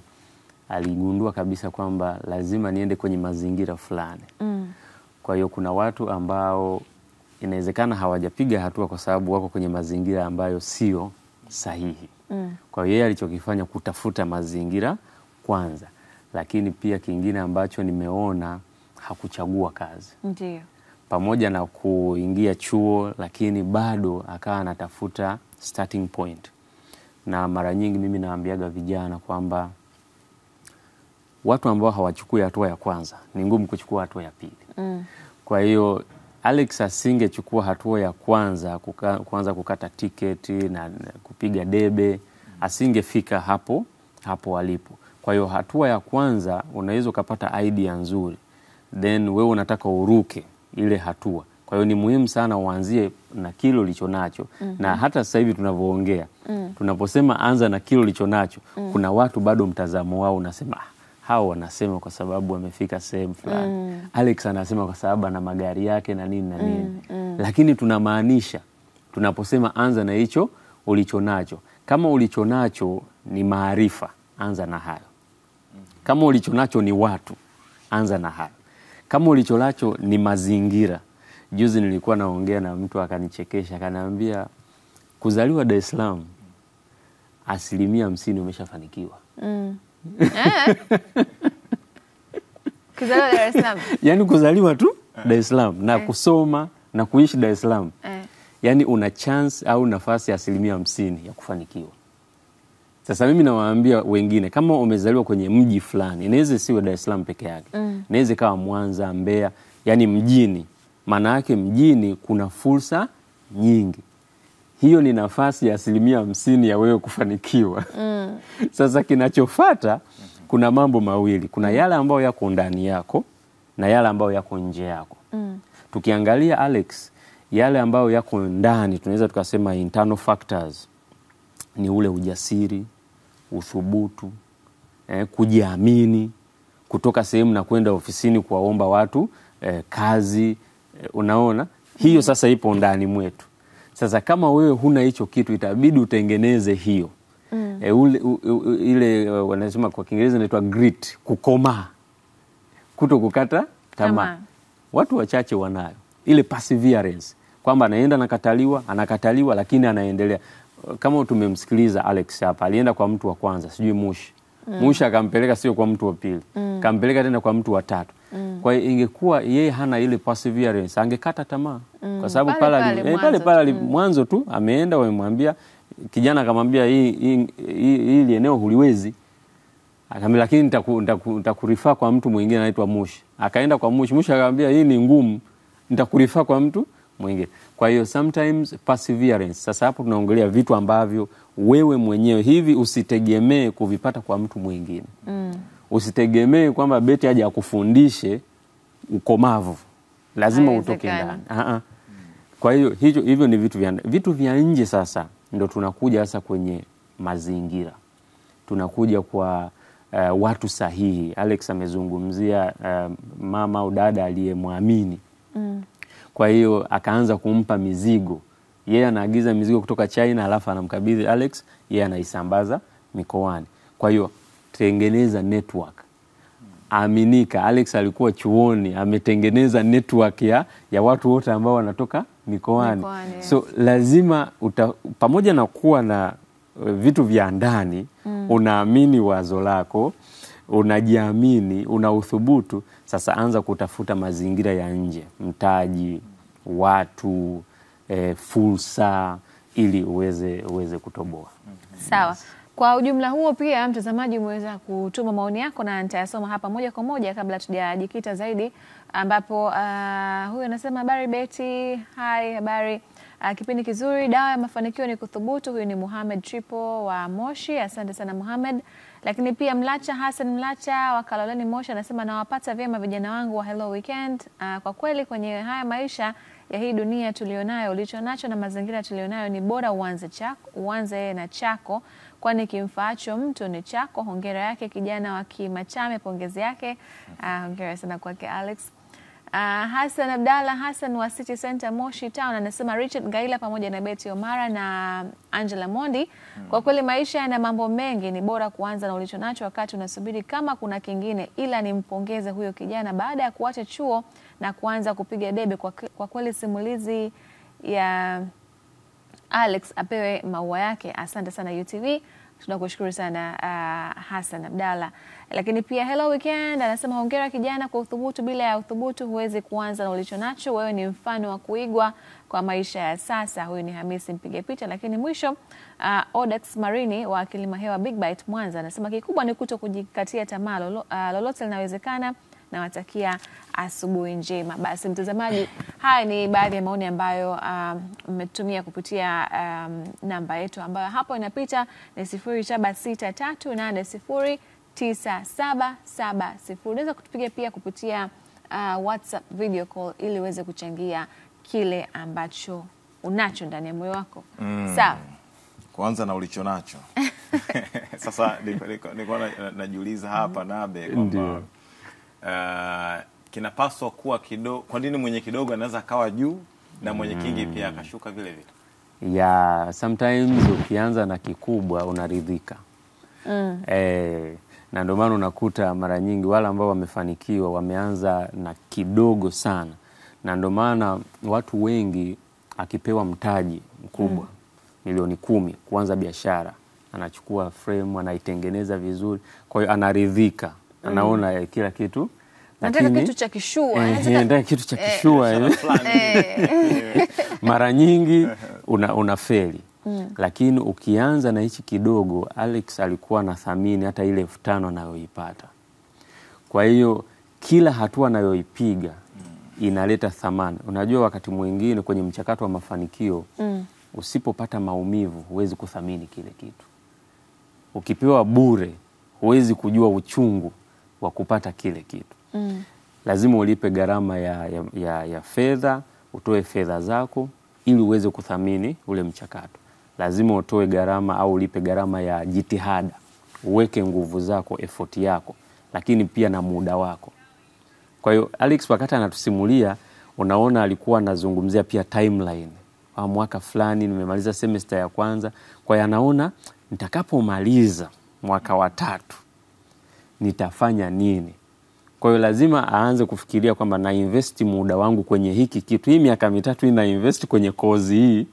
aligundua kabisa kwamba lazima niende kwenye mazingira fulani. Kwa hiyo kuna watu ambao inawezekana hawajapiga hatua kwa sababu wako kwenye mazingira ambayo sio sahihi. Kwa hiyo yeye alichokifanya kutafuta mazingira kwanza, lakini pia kingine ambacho nimeona hakuchagua kazi. Ndiyo. Pamoja na kuingia chuo, lakini bado akawa anatafuta starting point. Na mara nyingi mimi naambiaga vijana kwamba watu ambao hawachukui hatua ya kwanza ni ngumu kuchukua hatua ya pili. Kwa hiyo Alex asingechukua hatua ya kwanza kuanza kukata tiketi na kupiga debe, asingefika hapo alipo. Kwa hiyo hatua ya kwanza unaweza ukapata idea nzuri, then wewe unataka uruke ile hatua. Kwa hiyo ni muhimu sana uanzie na kile ulichonacho. Na hata sasa hivi tunavyoongea, tunaposema anza na kile ulichonacho, kuna watu bado mtazamo wao unasema hao wanasema kwa sababu wamefika sehemu fulani. Alex anasema kwa sababu ana magari yake na nini na nini. Lakini tunamaanisha tunaposema anza na hicho ulichonacho. Kama ulichonacho ni maarifa, anza na hayo. Kama ulichonacho ni watu, anza na hayo. Kama ulichonacho ni mazingira. Juzi nilikuwa naongea na mtu akanichekesha, akaniambia kuzaliwa Dar es Salaam 50% umeshafanikiwa. Kuzaliwa Dar es Salaam. Yaani kuzaliwa tu Dar es Salaam na kusoma na kuishi Dar es Salaam. Yaani una chance au nafasi ya 50% ya kufanikiwa. Sasa mimi nawaambia wengine, kama umezaliwa kwenye mji fulani, inaweza siwe Dar es Salaam peke yake. Inaweza kawa Mwanza, Mbeya, yani mjini. Maana yake mjini kuna fursa nyingi. Hiyo ni nafasi ya 50% ya wewe kufanikiwa. Sasa kinachofuata kuna mambo mawili. Kuna yale ambayo yako ndani yako na yale ambayo yako nje yako. Tukiangalia Alex, yale ambayo yako ndani tunaweza tukasema internal factors ni ule ujasiri, uthubutu, kujiamini, kutoka sehemu na kwenda ofisini kuwaomba watu kazi, unaona? Hiyo sasa ipo ndani mwetu. Sasa kama wewe huna hicho kitu, itabidi utengeneze hiyo. Ile wanasema kwa Kiingereza inaitwa grit, kukomaa, kuto kukata tamaa. Watu wachache wanayo ile perseverance, kwamba anaenda anakataliwa lakini anaendelea. Kama tumemsikiliza Alex hapa, alienda kwa mtu wa kwanza, sijui Mushi akampeleka sio kwa mtu wa pili, kampeleka tena kwa mtu wa tatu. Kwa hiyo ingekuwa yeye hana ile perseverance, angekata tamaa. Kwa sababu pale mwanzo tu ameenda, wamemwambia, kijana akamwambia hili eneo huliwezi. Akamwambia lakini nitakurifa kwa mtu mwingine anaitwa Mushi. Akaenda kwa Mushi akamwambia hii ni ngumu, nitakurifa kwa mtu mwingine. Kwa hiyo sometimes perseverance. Sasa hapo tunaongelea vitu ambavyo wewe mwenyewe hivi usitegemee kuvipata kwa mtu mwingine. Usitegemee kwamba Betty aje akufundishe ukomavu. Lazima utoke ndani. Kwa hiyo hivyo ni vitu vya nje. Sasa ndio tunakuja sasa kwenye mazingira. Tunakuja kwa watu sahihi. Alex amezungumzia mama au dada aliyemwamini. Kwa hiyo akaanza kumpa mizigo. Yeye anaagiza mizigo kutoka China, alafu anamkabidhi Alex, yeye anaisambaza mikoani. Kwa hiyo tengeneza network. Aminika, Alex alikuwa chuoni, ametengeneza network ya watu wote ambao wanatoka mikoani. So lazima pamoja na kuwa na vitu vya ndani, unaamini wazo lako, unajiamini, una uthubutu, sasa anza kutafuta mazingira ya nje, mtaji, watu, fursa, ili uweze kutoboa. Sawa. Kwa ujumla huo pia mtazamaji umeweza kutuma maoni yako na nitayasoma hapa moja kwa moja kabla tujajikita zaidi, ambapo huyu anasema habari Betty, hi habari. Kipindi kizuri, dawa ya mafanikio ni kuthubutu. Huyu ni Muhammad Tripo wa Moshi, asante sana Muhammad. Lakini pia Mlacha Hassan Mlacha wa Kaloleni Moshi anasema nawapata vyema vijana wangu wa Hello Weekend. Kwa kweli kwenye haya maisha ya hii dunia tulionayo, ulicho nacho na mazingira tulionayo ni bora uanze na chako, kwani kimfaacho mtu ni chako. Hongera yake kijana wa Kimachame, pongezi yake. Hongera sana kwake Alex. Hassan Abdalla Hassan wa City Center Moshi Town anasema Richard Gaila pamoja na Betty Omara na Angela Mondi, kwa kweli maisha yana mambo mengi, ni bora kuanza na ulicho nacho wakati unasubiri kama kuna kingine. Ila nimpongeze huyo kijana baada ya kuacha chuo na kuanza kupiga debe. Kwa kweli simulizi ya Alex apewe maua yake. Asante sana UTV. Tunakushukuru sana Hassan Abdalla. Lakini pia Hello Weekend anasema hongera kijana kwa uthubutu, bila ya uthubutu huwezi kuanza na ulicho nacho. Wewe ni mfano wa kuigwa kwa maisha ya sasa. Huyu ni Hamisi mpiga picha. Lakini mwisho Odex Marini wa Kilimahewa Big Bite Mwanza anasema kikubwa ni kuto kujikatia tamaa, lolote linawezekana. Nawatakia asubuhi njema. Basi mtazamaji, haya ni baadhi ya maoni ambayo mmetumia kupitia namba yetu ambayo hapo inapita ni 0763809770. Unaweza kutupiga pia kupitia WhatsApp video call ili uweze kuchangia kile ambacho unacho ndani ya moyo wako. Sawa. Kwanza na ulicho nacho. Sasa nilikuwa najiuliza hapa Nabe kwamba kinapaswa kuwa kidogo. Kwa nini mwenye kidogo anaweza kawa juu na mwenye kingi pia akashuka vile vile? Sometimes ukianza na kikubwa unaridhika. Na ndio maana unakuta mara nyingi wale ambao wamefanikiwa wameanza na kidogo sana. Na ndio maana watu wengi akipewa mtaji mkubwa milioni 10 kuanza biashara, anachukua frame, anaitengeneza vizuri, kwa hiyo anaridhika. Anaona kila kitu, nataka kitu cha kishua, nataka kitu cha kishua. Mara nyingi unafeli. Lakini ukianza na hichi kidogo, Alex alikuwa na thamini hata ile 5,000 anayoipata. Kwa hiyo kila hatua anayoipiga inaleta thamani. Unajua wakati mwingine kwenye mchakato wa mafanikio, usipopata maumivu huwezi kuthamini kile kitu. Ukipewa bure huwezi kujua uchungu wa kupata kile kitu. Lazima ulipe gharama ya fedha, utoe fedha zako ili uweze kuthamini ule mchakato. Lazima utoe gharama au ulipe gharama ya jitihada, uweke nguvu zako, effort yako, lakini pia na muda wako. Kwa hiyo Alex wakati anatusimulia, unaona alikuwa anazungumzia pia timeline. Mwaka fulani nimemaliza semester ya kwanza, kwa hiyo anaona nitakapomaliza mwaka wa 3 nitafanya nini. Kwa hiyo lazima aanze kufikiria kwamba na invest muda wangu kwenye hiki kitu. Hii miaka 3 ina invest kwenye kozi hii,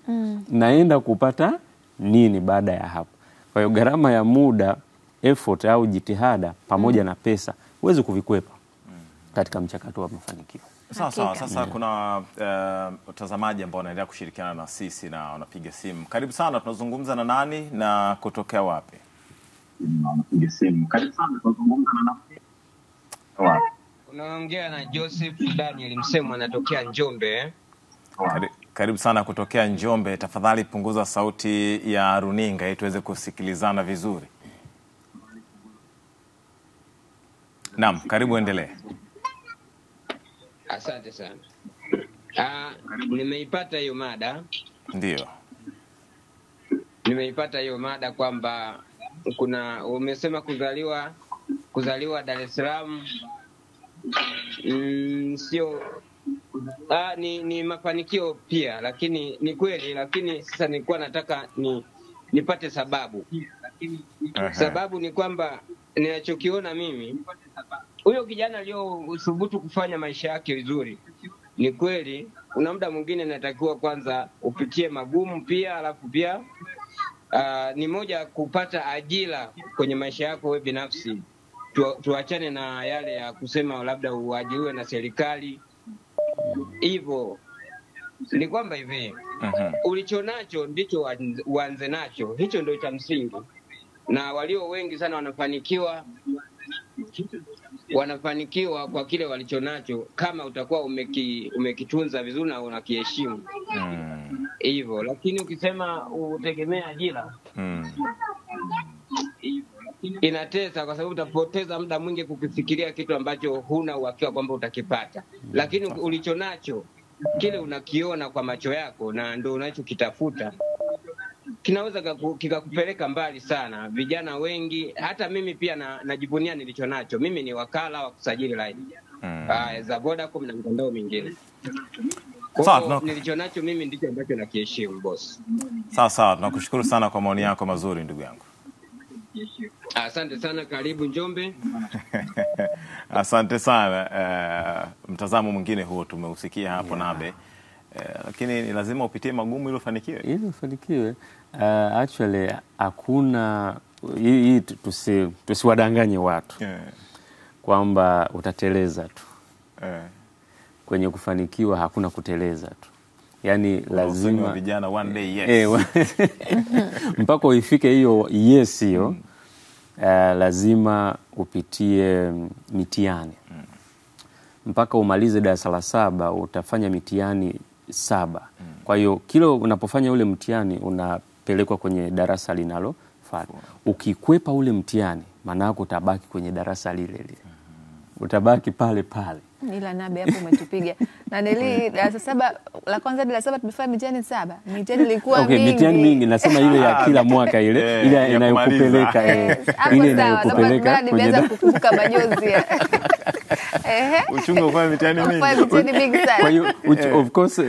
naenda kupata nini baada ya hapo. Kwa hiyo gharama ya muda, effort au jitihada pamoja na pesa huwezi kuvikwepa katika mchakato wa mafanikio. Sawa. Sasa kuna watazamaji ambao wanaendelea kushirikiana na sisi na wanapiga simu. Karibu sana, tunazungumza na nani na kutokea wapi? Wanapiga simu. Karibu sana, tunazungumza na nani? Unaongea na Joseph Daniel Msemo, anatokea Njombe. Karibu sana kutokea Njombe. Tafadhali punguza sauti ya runinga ili tuweze kusikilizana vizuri. Naam, karibu endelee. Asante sana. Nimeipata hiyo mada. Ndio. Nimeipata hiyo mada kwamba umesema kuzaliwa Dar es Salaam sio ni mafanikio pia, lakini ni kweli, lakini sasa nilikuwa nataka nipate sababu. Sababu ni kwamba ninachokiona mimi, huyo kijana aliyothubutu kufanya maisha yake vizuri, ni kweli kuna muda mwingine natakiwa kwanza upitie magumu pia, alafu pia ni moja kupata ajira kwenye maisha yako wewe binafsi. Tuachane na yale ya kusema labda uajiriwe na serikali. Hivyo ni kwamba hivi ulichonacho ndicho uanze nacho, hicho ndio cha msingi. Na walio wengi sana wanafanikiwa kwa kile walichonacho, kama utakuwa umekitunza vizuri na unakiheshimu. Hivyo, lakini ukisema utegemea ajira, inatesa, kwa sababu utapoteza muda mwingi kukifikiria kitu ambacho huna uhakika kwamba utakipata. Lakini ulichonacho, kile unakiona kwa macho yako na ndio unachokitafuta, kinaweza kikakupeleka mbali sana. Vijana wengi, hata mimi pia najivunia nilichonacho. Mimi ni wakala wa kusajili line za Vodacom na mitandao mingine. Kwa nilichonacho mimi ndicho ambacho nakiheshimu, boss. Sawa, tunakushukuru sana kwa maoni yako mazuri, ndugu yangu. Asante sana, karibu Njombe. Asante sana. Mtazamo mwingine huo tumeusikia hapo Nabe. Lakini ni lazima upitie magumu ili ufanikiwe. Ili ufanikiwe. Actually hakuna hii tusiwadanganye watu. Kwamba utateleza tu. Kwenye kufanikiwa hakuna kuteleza tu. Yaani lazima vijana one day yes. Mpaka uifike hiyo yes hiyo. Lazima upitie mitihani. Mpaka umalize darasa la 7 utafanya mitihani 7. Kwa hiyo kila unapofanya ule mtihani unapelekwa kwenye darasa linalofuata. Ukikwepa ule mtihani, maana yako utabaki kwenye darasa lile. Utabaki pale pale. Ila Nabe hapo umetupiga. Na nili darasa 7 la kwanza hadi la 7 tumefanya mitihani 7. Mitihani ilikuwa mingi. Okay, mitihani mingi nasema ile ya kila mwaka ile inayokupeleka ile inayokupeleka nimeanza kukumbuka majonzi. Uchungu kwa mitihani mingi. Kwa mitihani mingi sana. Kwa hiyo of course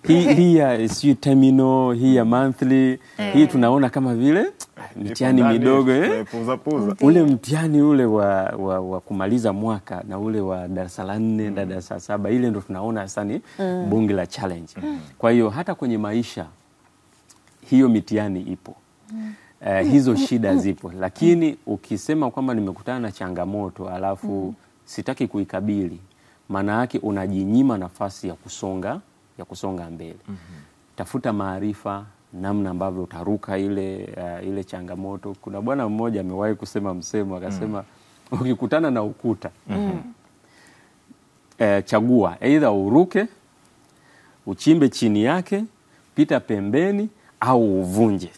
hii is terminal, hii monthly, hii tunaona kama vile mitihani midogo puza. Ule mtihani ule wa kumaliza mwaka na ule wa darasa la 4 na darasa 7 ile ndo tunaona sasa ni bunge la challenge. Kwa hiyo hata kwenye maisha hiyo mitihani ipo. Hizo shida zipo, lakini ukisema kwamba nimekutana na changamoto alafu sitaki kuikabili, maana yake unajinyima nafasi ya kusonga mbele. Tafuta maarifa namna ambavyo utaruka ile changamoto. Kuna bwana mmoja amewahi kusema msemo akasema ukikutana na ukuta chagua either uruke, uchimbe chini yake, pita pembeni au uvunje.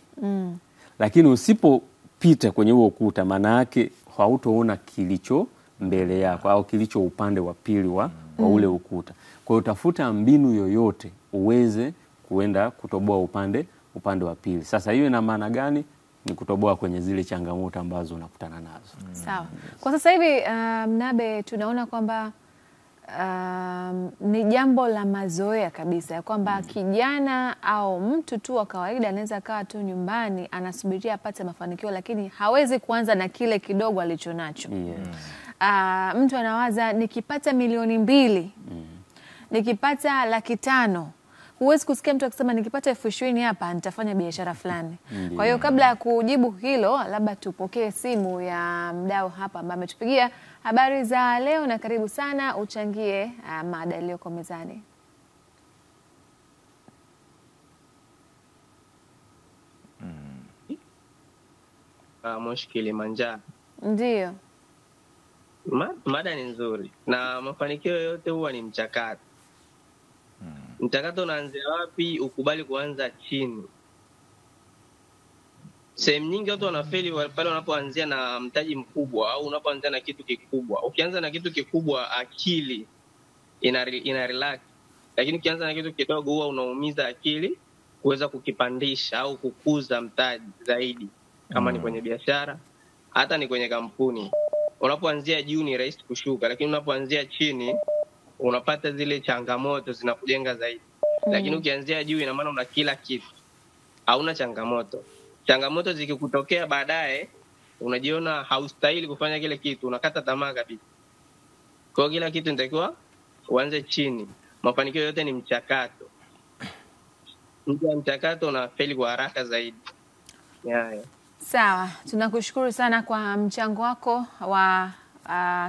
Lakini usipopita kwenye huo ukuta, maana yake hautoona kilicho mbele yako au kilicho upande wa pili wa ule ukuta. Kwa hiyo tafuta mbinu yoyote uweze kuenda kutoboa upande wa pili. Sasa hiyo ina maana gani? Ni kutoboa kwenye zile changamoto ambazo unakutana nazo. Sawa. Kwa sasa hivi Nabe tunaona kwamba ni jambo la mazoea kabisa kwamba kijana au mtu tu wa kawaida anaweza kaa tu nyumbani anasubiria apate mafanikio, lakini hawezi kuanza na kile kidogo alichonacho. Mtu anawaza nikipata milioni 2, nikipata 500,000. Huwezi kusikia mtu akisema nikipata 20,000 hapa nitafanya biashara fulani. Kwa hiyo kabla ya kujibu hilo, labda tupokee simu ya mdau hapa ambaye ametupigia. Habari za leo na karibu sana, uchangie mada iliyoko mezani. Moshi Kilimanjaro. Ndiyo. Mada ni nzuri na mafanikio yote huwa ni mchakato. Mchakato unaanzia wapi? Ukubali kuanza chini. Sehemu nyingi watu wanafeli pale wanapoanzia na mtaji mkubwa au unapoanzia na kitu kikubwa. Ukianza na kitu kikubwa akili ina relax. Lakini ukianza na kitu kidogo huwa unaumiza akili kuweza kukipandisha au kukuza mtaji zaidi. Kama ni kwenye biashara, hata ni kwenye kampuni. Unapoanzia juu ni rahisi kushuka, lakini unapoanzia chini unapata zile changamoto zinakujenga zaidi. Lakini ukianzia juu ina maana una kila kitu. Hauna changamoto. Changamoto zikikutokea baadaye unajiona haustahili kufanya kile kitu, unakata tamaa kabisa. Kwa hiyo kila kitu inatakiwa uanze chini. Mafanikio yote ni mchakato. Nje ya mchakato unafeli kwa haraka zaidi. Yeah. Sawa, tunakushukuru sana kwa mchango wako wa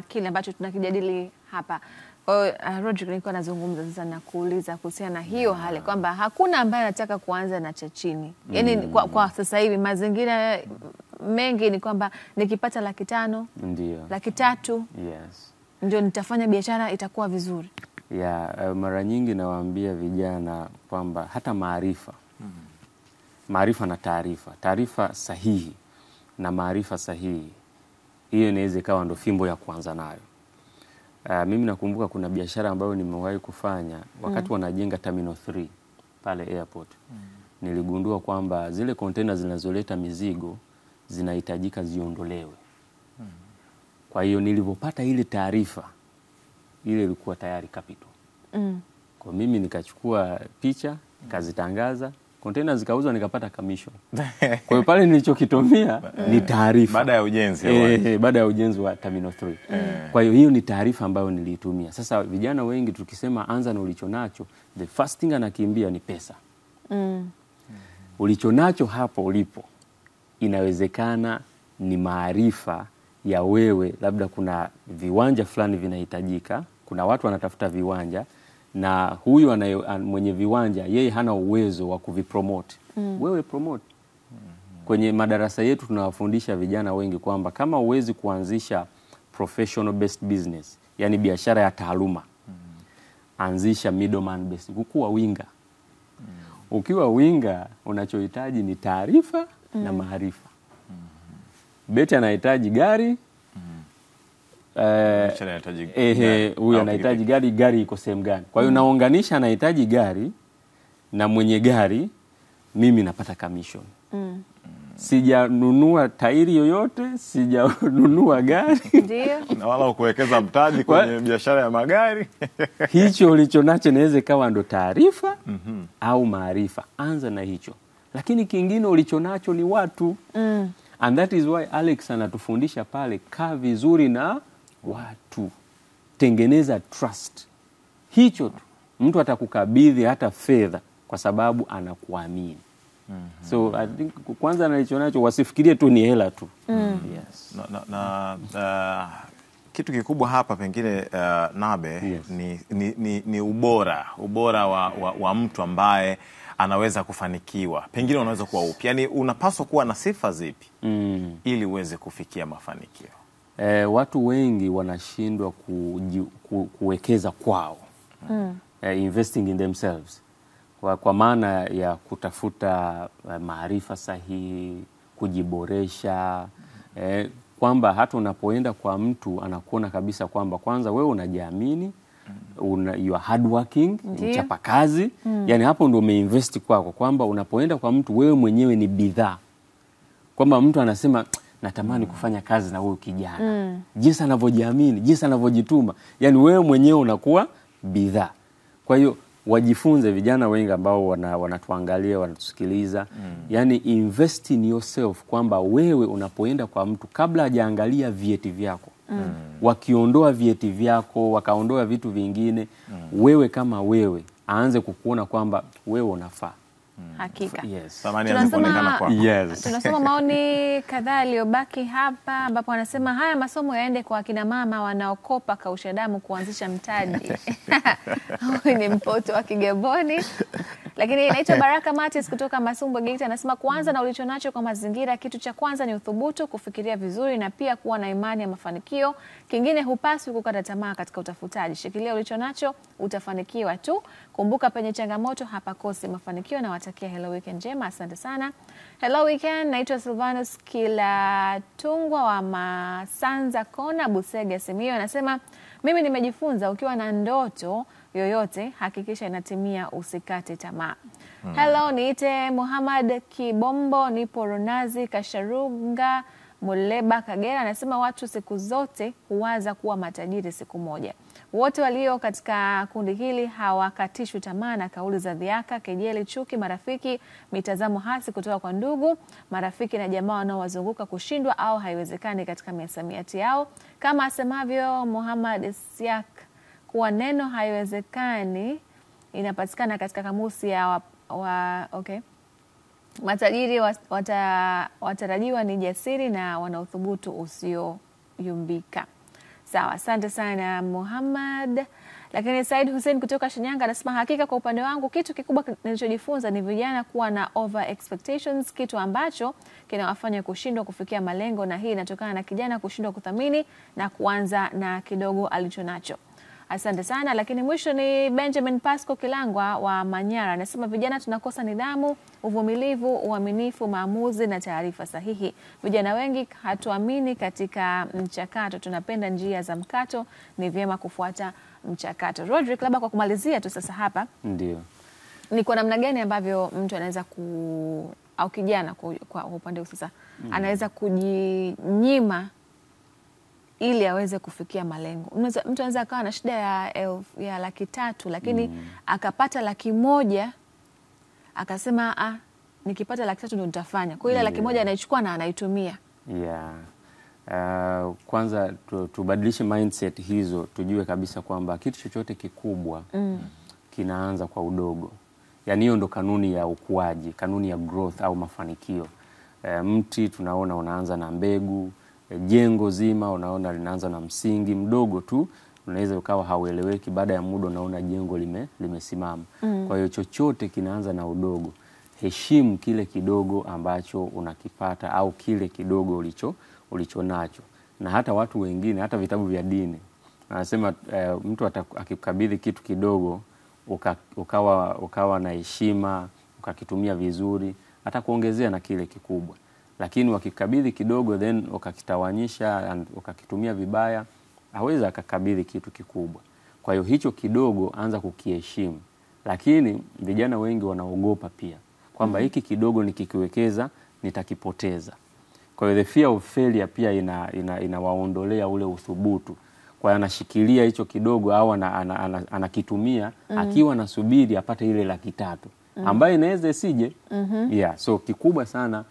kile ambacho tunakijadili hapa. Kwa hiyo Rodrick, nilikuwa nazungumza sasa na kuuliza kuhusiana na hiyo hali kwamba hakuna ambaye anataka kuanza na cha chini. Yaani kwa sasa hivi mazingira mengi ni kwamba nikipata 500,000, ndio 300,000, yes, ndio nitafanya biashara itakuwa vizuri. Mara nyingi nawaambia vijana kwamba hata maarifa na taarifa sahihi na maarifa sahihi, hiyo inaweza ikawa ndo fimbo ya kuanza nayo. Mimi nakumbuka kuna biashara ambayo nimewahi kufanya wakati wanajenga Terminal 3 pale airport. Niligundua kwamba zile container zinazoleta mizigo zinahitajika ziondolewe. Kwa hiyo nilipopata ile taarifa, ile ilikuwa tayari capital. Kwa mimi nikachukua picha, nikazitangaza, container zikauzwa, nikapata commission. Kwa hiyo pale nilichokitumia ni taarifa baada ya ujenzi baada ya ujenzi wa Terminal 3. Kwa hiyo ni taarifa ambayo niliitumia. Sasa vijana wengi tukisema anza na ulichonacho, the first thing anakimbia ni pesa. Ulichonacho hapo ulipo inawezekana ni maarifa ya wewe, labda kuna viwanja fulani vinahitajika, kuna watu wanatafuta viwanja, na huyu mwenye viwanja yeye hana uwezo wa kuvipromote. Wewe promote. Kwenye madarasa yetu tunawafundisha vijana wengi kwamba kama uwezi kuanzisha professional based business, yani biashara ya taaluma, anzisha middleman based, kukuwa winga. Ukiwa winga unachohitaji ni taarifa na maarifa. Beti anahitaji gari, huyu anahitaji gari iko sehemu gani. Kwa hiyo naunganisha anahitaji gari na mwenye gari, mimi napata commission. Sijanunua tairi yoyote, sijanunua gari. Ndio. Na wala kuwekeza mtaji kwenye biashara ya magari. Hicho ulichonacho inaweza kawa ndo taarifa au maarifa. Anza na hicho. Lakini kingine ulichonacho ni watu. And that is why Alex anatufundisha pale, kaa vizuri na watu. Tengeneza trust. Hicho tu. Mtu atakukabidhi hata fedha kwa sababu anakuamini. So I think kwanza nalichonacho wasifikirie tu ni hela tu. Yes. Kitu kikubwa hapa pengine Nabe, yes, ni ubora wa mtu ambaye anaweza kufanikiwa. Pengine unaweza kuwa upi? Yaani unapaswa kuwa na sifa zipi ili uweze kufikia mafanikio? Watu wengi wanashindwa kuwekeza kwao. Investing in themselves. Kwa maana ya kutafuta maarifa sahihi, kujiboresha, kwamba hata unapoenda kwa mtu anakuona kabisa kwamba kwanza wewe unajiamini, you are hardworking, mchapa kazi. Yani hapo ndio umeinvest kwako, kwamba unapoenda kwa mtu wewe mwenyewe ni bidhaa. Kwamba mtu anasema natamani kufanya kazi na huyu kijana. Jinsi anavyojiamini, jinsi anavyojituma, yani wewe mwenyewe unakuwa bidhaa. Kwa hiyo wajifunze vijana wengi ambao wanatuangalia, wanatusikiliza. Yani invest in yourself, kwamba wewe unapoenda kwa mtu kabla hajaangalia vyeti vyako. Wakiondoa vyeti vyako, wakaondoa vitu vingine, wewe kama wewe aanze kukuona kwamba wewe unafaa. Hakika. Yes. Tunasoma maoni kadhaa aliyobaki hapa, ambapo anasema haya masomo yaende kwa kina mama wanaokopa kausha damu kuanzisha mtaji. Huyu ni mpoto wa Kigamboni. Lakini inaitwa Baraka Matis kutoka Masumbo Geita, anasema kuanza na ulichonacho kwa mazingira, kitu cha kwanza ni uthubutu, kufikiria vizuri na pia kuwa na imani ya mafanikio. Kingine hupaswi kukata tamaa katika utafutaji. Shikilia ulichonacho, utafanikiwa tu. Kumbuka penye changamoto hapakosi mafanikio. Na watakia hello weekend njema. Asante sana. Hello weekend, naitwa Silvanus Kilatungwa wa Masanza Kona, Busega, Simiyu. Anasema mimi nimejifunza ukiwa na ndoto yoyote hakikisha inatimia, usikate tamaa. Hello, niite Muhammad Kibombo, nipo Ronazi Kasharunga, Muleba Kagera anasema watu siku zote huwaza kuwa matajiri siku moja. Wote walio katika kundi hili hawakatishwi tamaa na kauli za dhiaka, kejeli, chuki, marafiki, mitazamo hasi kutoka kwa ndugu, marafiki na jamaa wanaowazunguka kushindwa au haiwezekani katika misamiati yao. Kama asemavyo Muhammad Siak kuwa neno haiwezekani inapatikana katika kamusi ya matajiri watarajiwa ni jasiri na wanauthubutu usioyumbika. Sawa, asante sana Muhammad. Lakini Said Hussein kutoka Shinyanga anasema hakika kwa upande wangu kitu kikubwa nilichojifunza ni vijana kuwa na over expectations, kitu ambacho kinawafanya kushindwa kufikia malengo, na hii inatokana na kijana kushindwa kuthamini na kuanza na kidogo alichonacho. Asante sana. Lakini mwisho ni Benjamin Pasco Kilangwa wa Manyara anasema vijana tunakosa nidhamu, uvumilivu, uaminifu, maamuzi na taarifa sahihi. Vijana wengi hatuamini katika mchakato, tunapenda njia za mkato, ni vyema kufuata mchakato. Rodrick, labda kwa kumalizia tu sasa hapa. Ndio. Ni kwa namna gani ambavyo mtu anaweza au kijana kwa upande huu sasa anaweza kujinyima ili aweze kufikia malengo? Mtu anaweza akawa na shida ya 300,000 lakini akapata 100,000 akasema nikipata 300,000 ndio nitafanya. Kwa ile 100,000 anaichukua na anaitumia. Kwanza tubadilishe mindset hizo, tujue kabisa kwamba kitu chochote kikubwa kinaanza kwa udogo. Yaani hiyo ndo kanuni ya ukuaji, kanuni ya growth au mafanikio. Mti tunaona unaanza na mbegu, jengo zima unaona linaanza na msingi mdogo tu, unaweza ukawa haueleweki, baada ya muda unaona jengo limesimama. Kwa hiyo chochote kinaanza na udogo. Heshimu kile kidogo ambacho unakipata au kile kidogo ulicho nacho. Na hata watu wengine, hata vitabu vya dini anasema mtu akikabidhi kitu kidogo ukawa na heshima, ukakitumia vizuri, atakuongezea na kile kikubwa. Lakini wakikabidhi kidogo then ukakitawanyisha ukakitumia vibaya, hawezi akakabidhi kitu kikubwa. Kwa hiyo hicho kidogo anza kukiheshimu. Lakini vijana wengi wanaogopa pia kwamba hiki kidogo nikikiwekeza nitakipoteza. Kwa hiyo the fear of failure pia inawaondolea ule uthubutu. Kwa hiyo anashikilia hicho kidogo au anakitumia akiwa nasubiri apate ile 300,000 ambayo inaweza isije. So kikubwa sana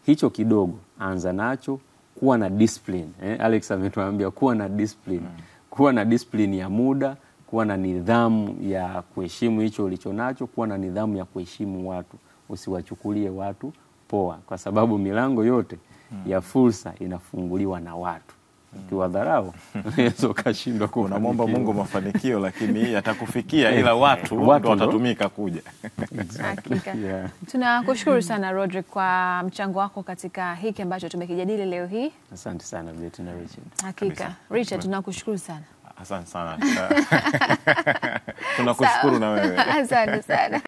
hicho kidogo anza nacho, kuwa na discipline. Alex ametuambia kuwa na discipline. Kuwa na discipline ya muda, kuwa na nidhamu ya kuheshimu hicho ulicho nacho, kuwa na nidhamu ya kuheshimu watu. Usiwachukulie watu poa, kwa sababu milango yote ya fursa inafunguliwa na watu. Ukiwadharau unaweza ukashindwa kufanikiwa. Unamwomba Mungu mafanikio lakini yatakufikia ila watu ndio watatumika kuja. Hakika. Tunakushukuru sana Rodrick kwa mchango wako katika hiki ambacho tumekijadili leo hii. Asante sana Betty na Richard. Hakika. Richard, tunakushukuru sana. Asante sana. Tunakushukuru na wewe. Asante sana.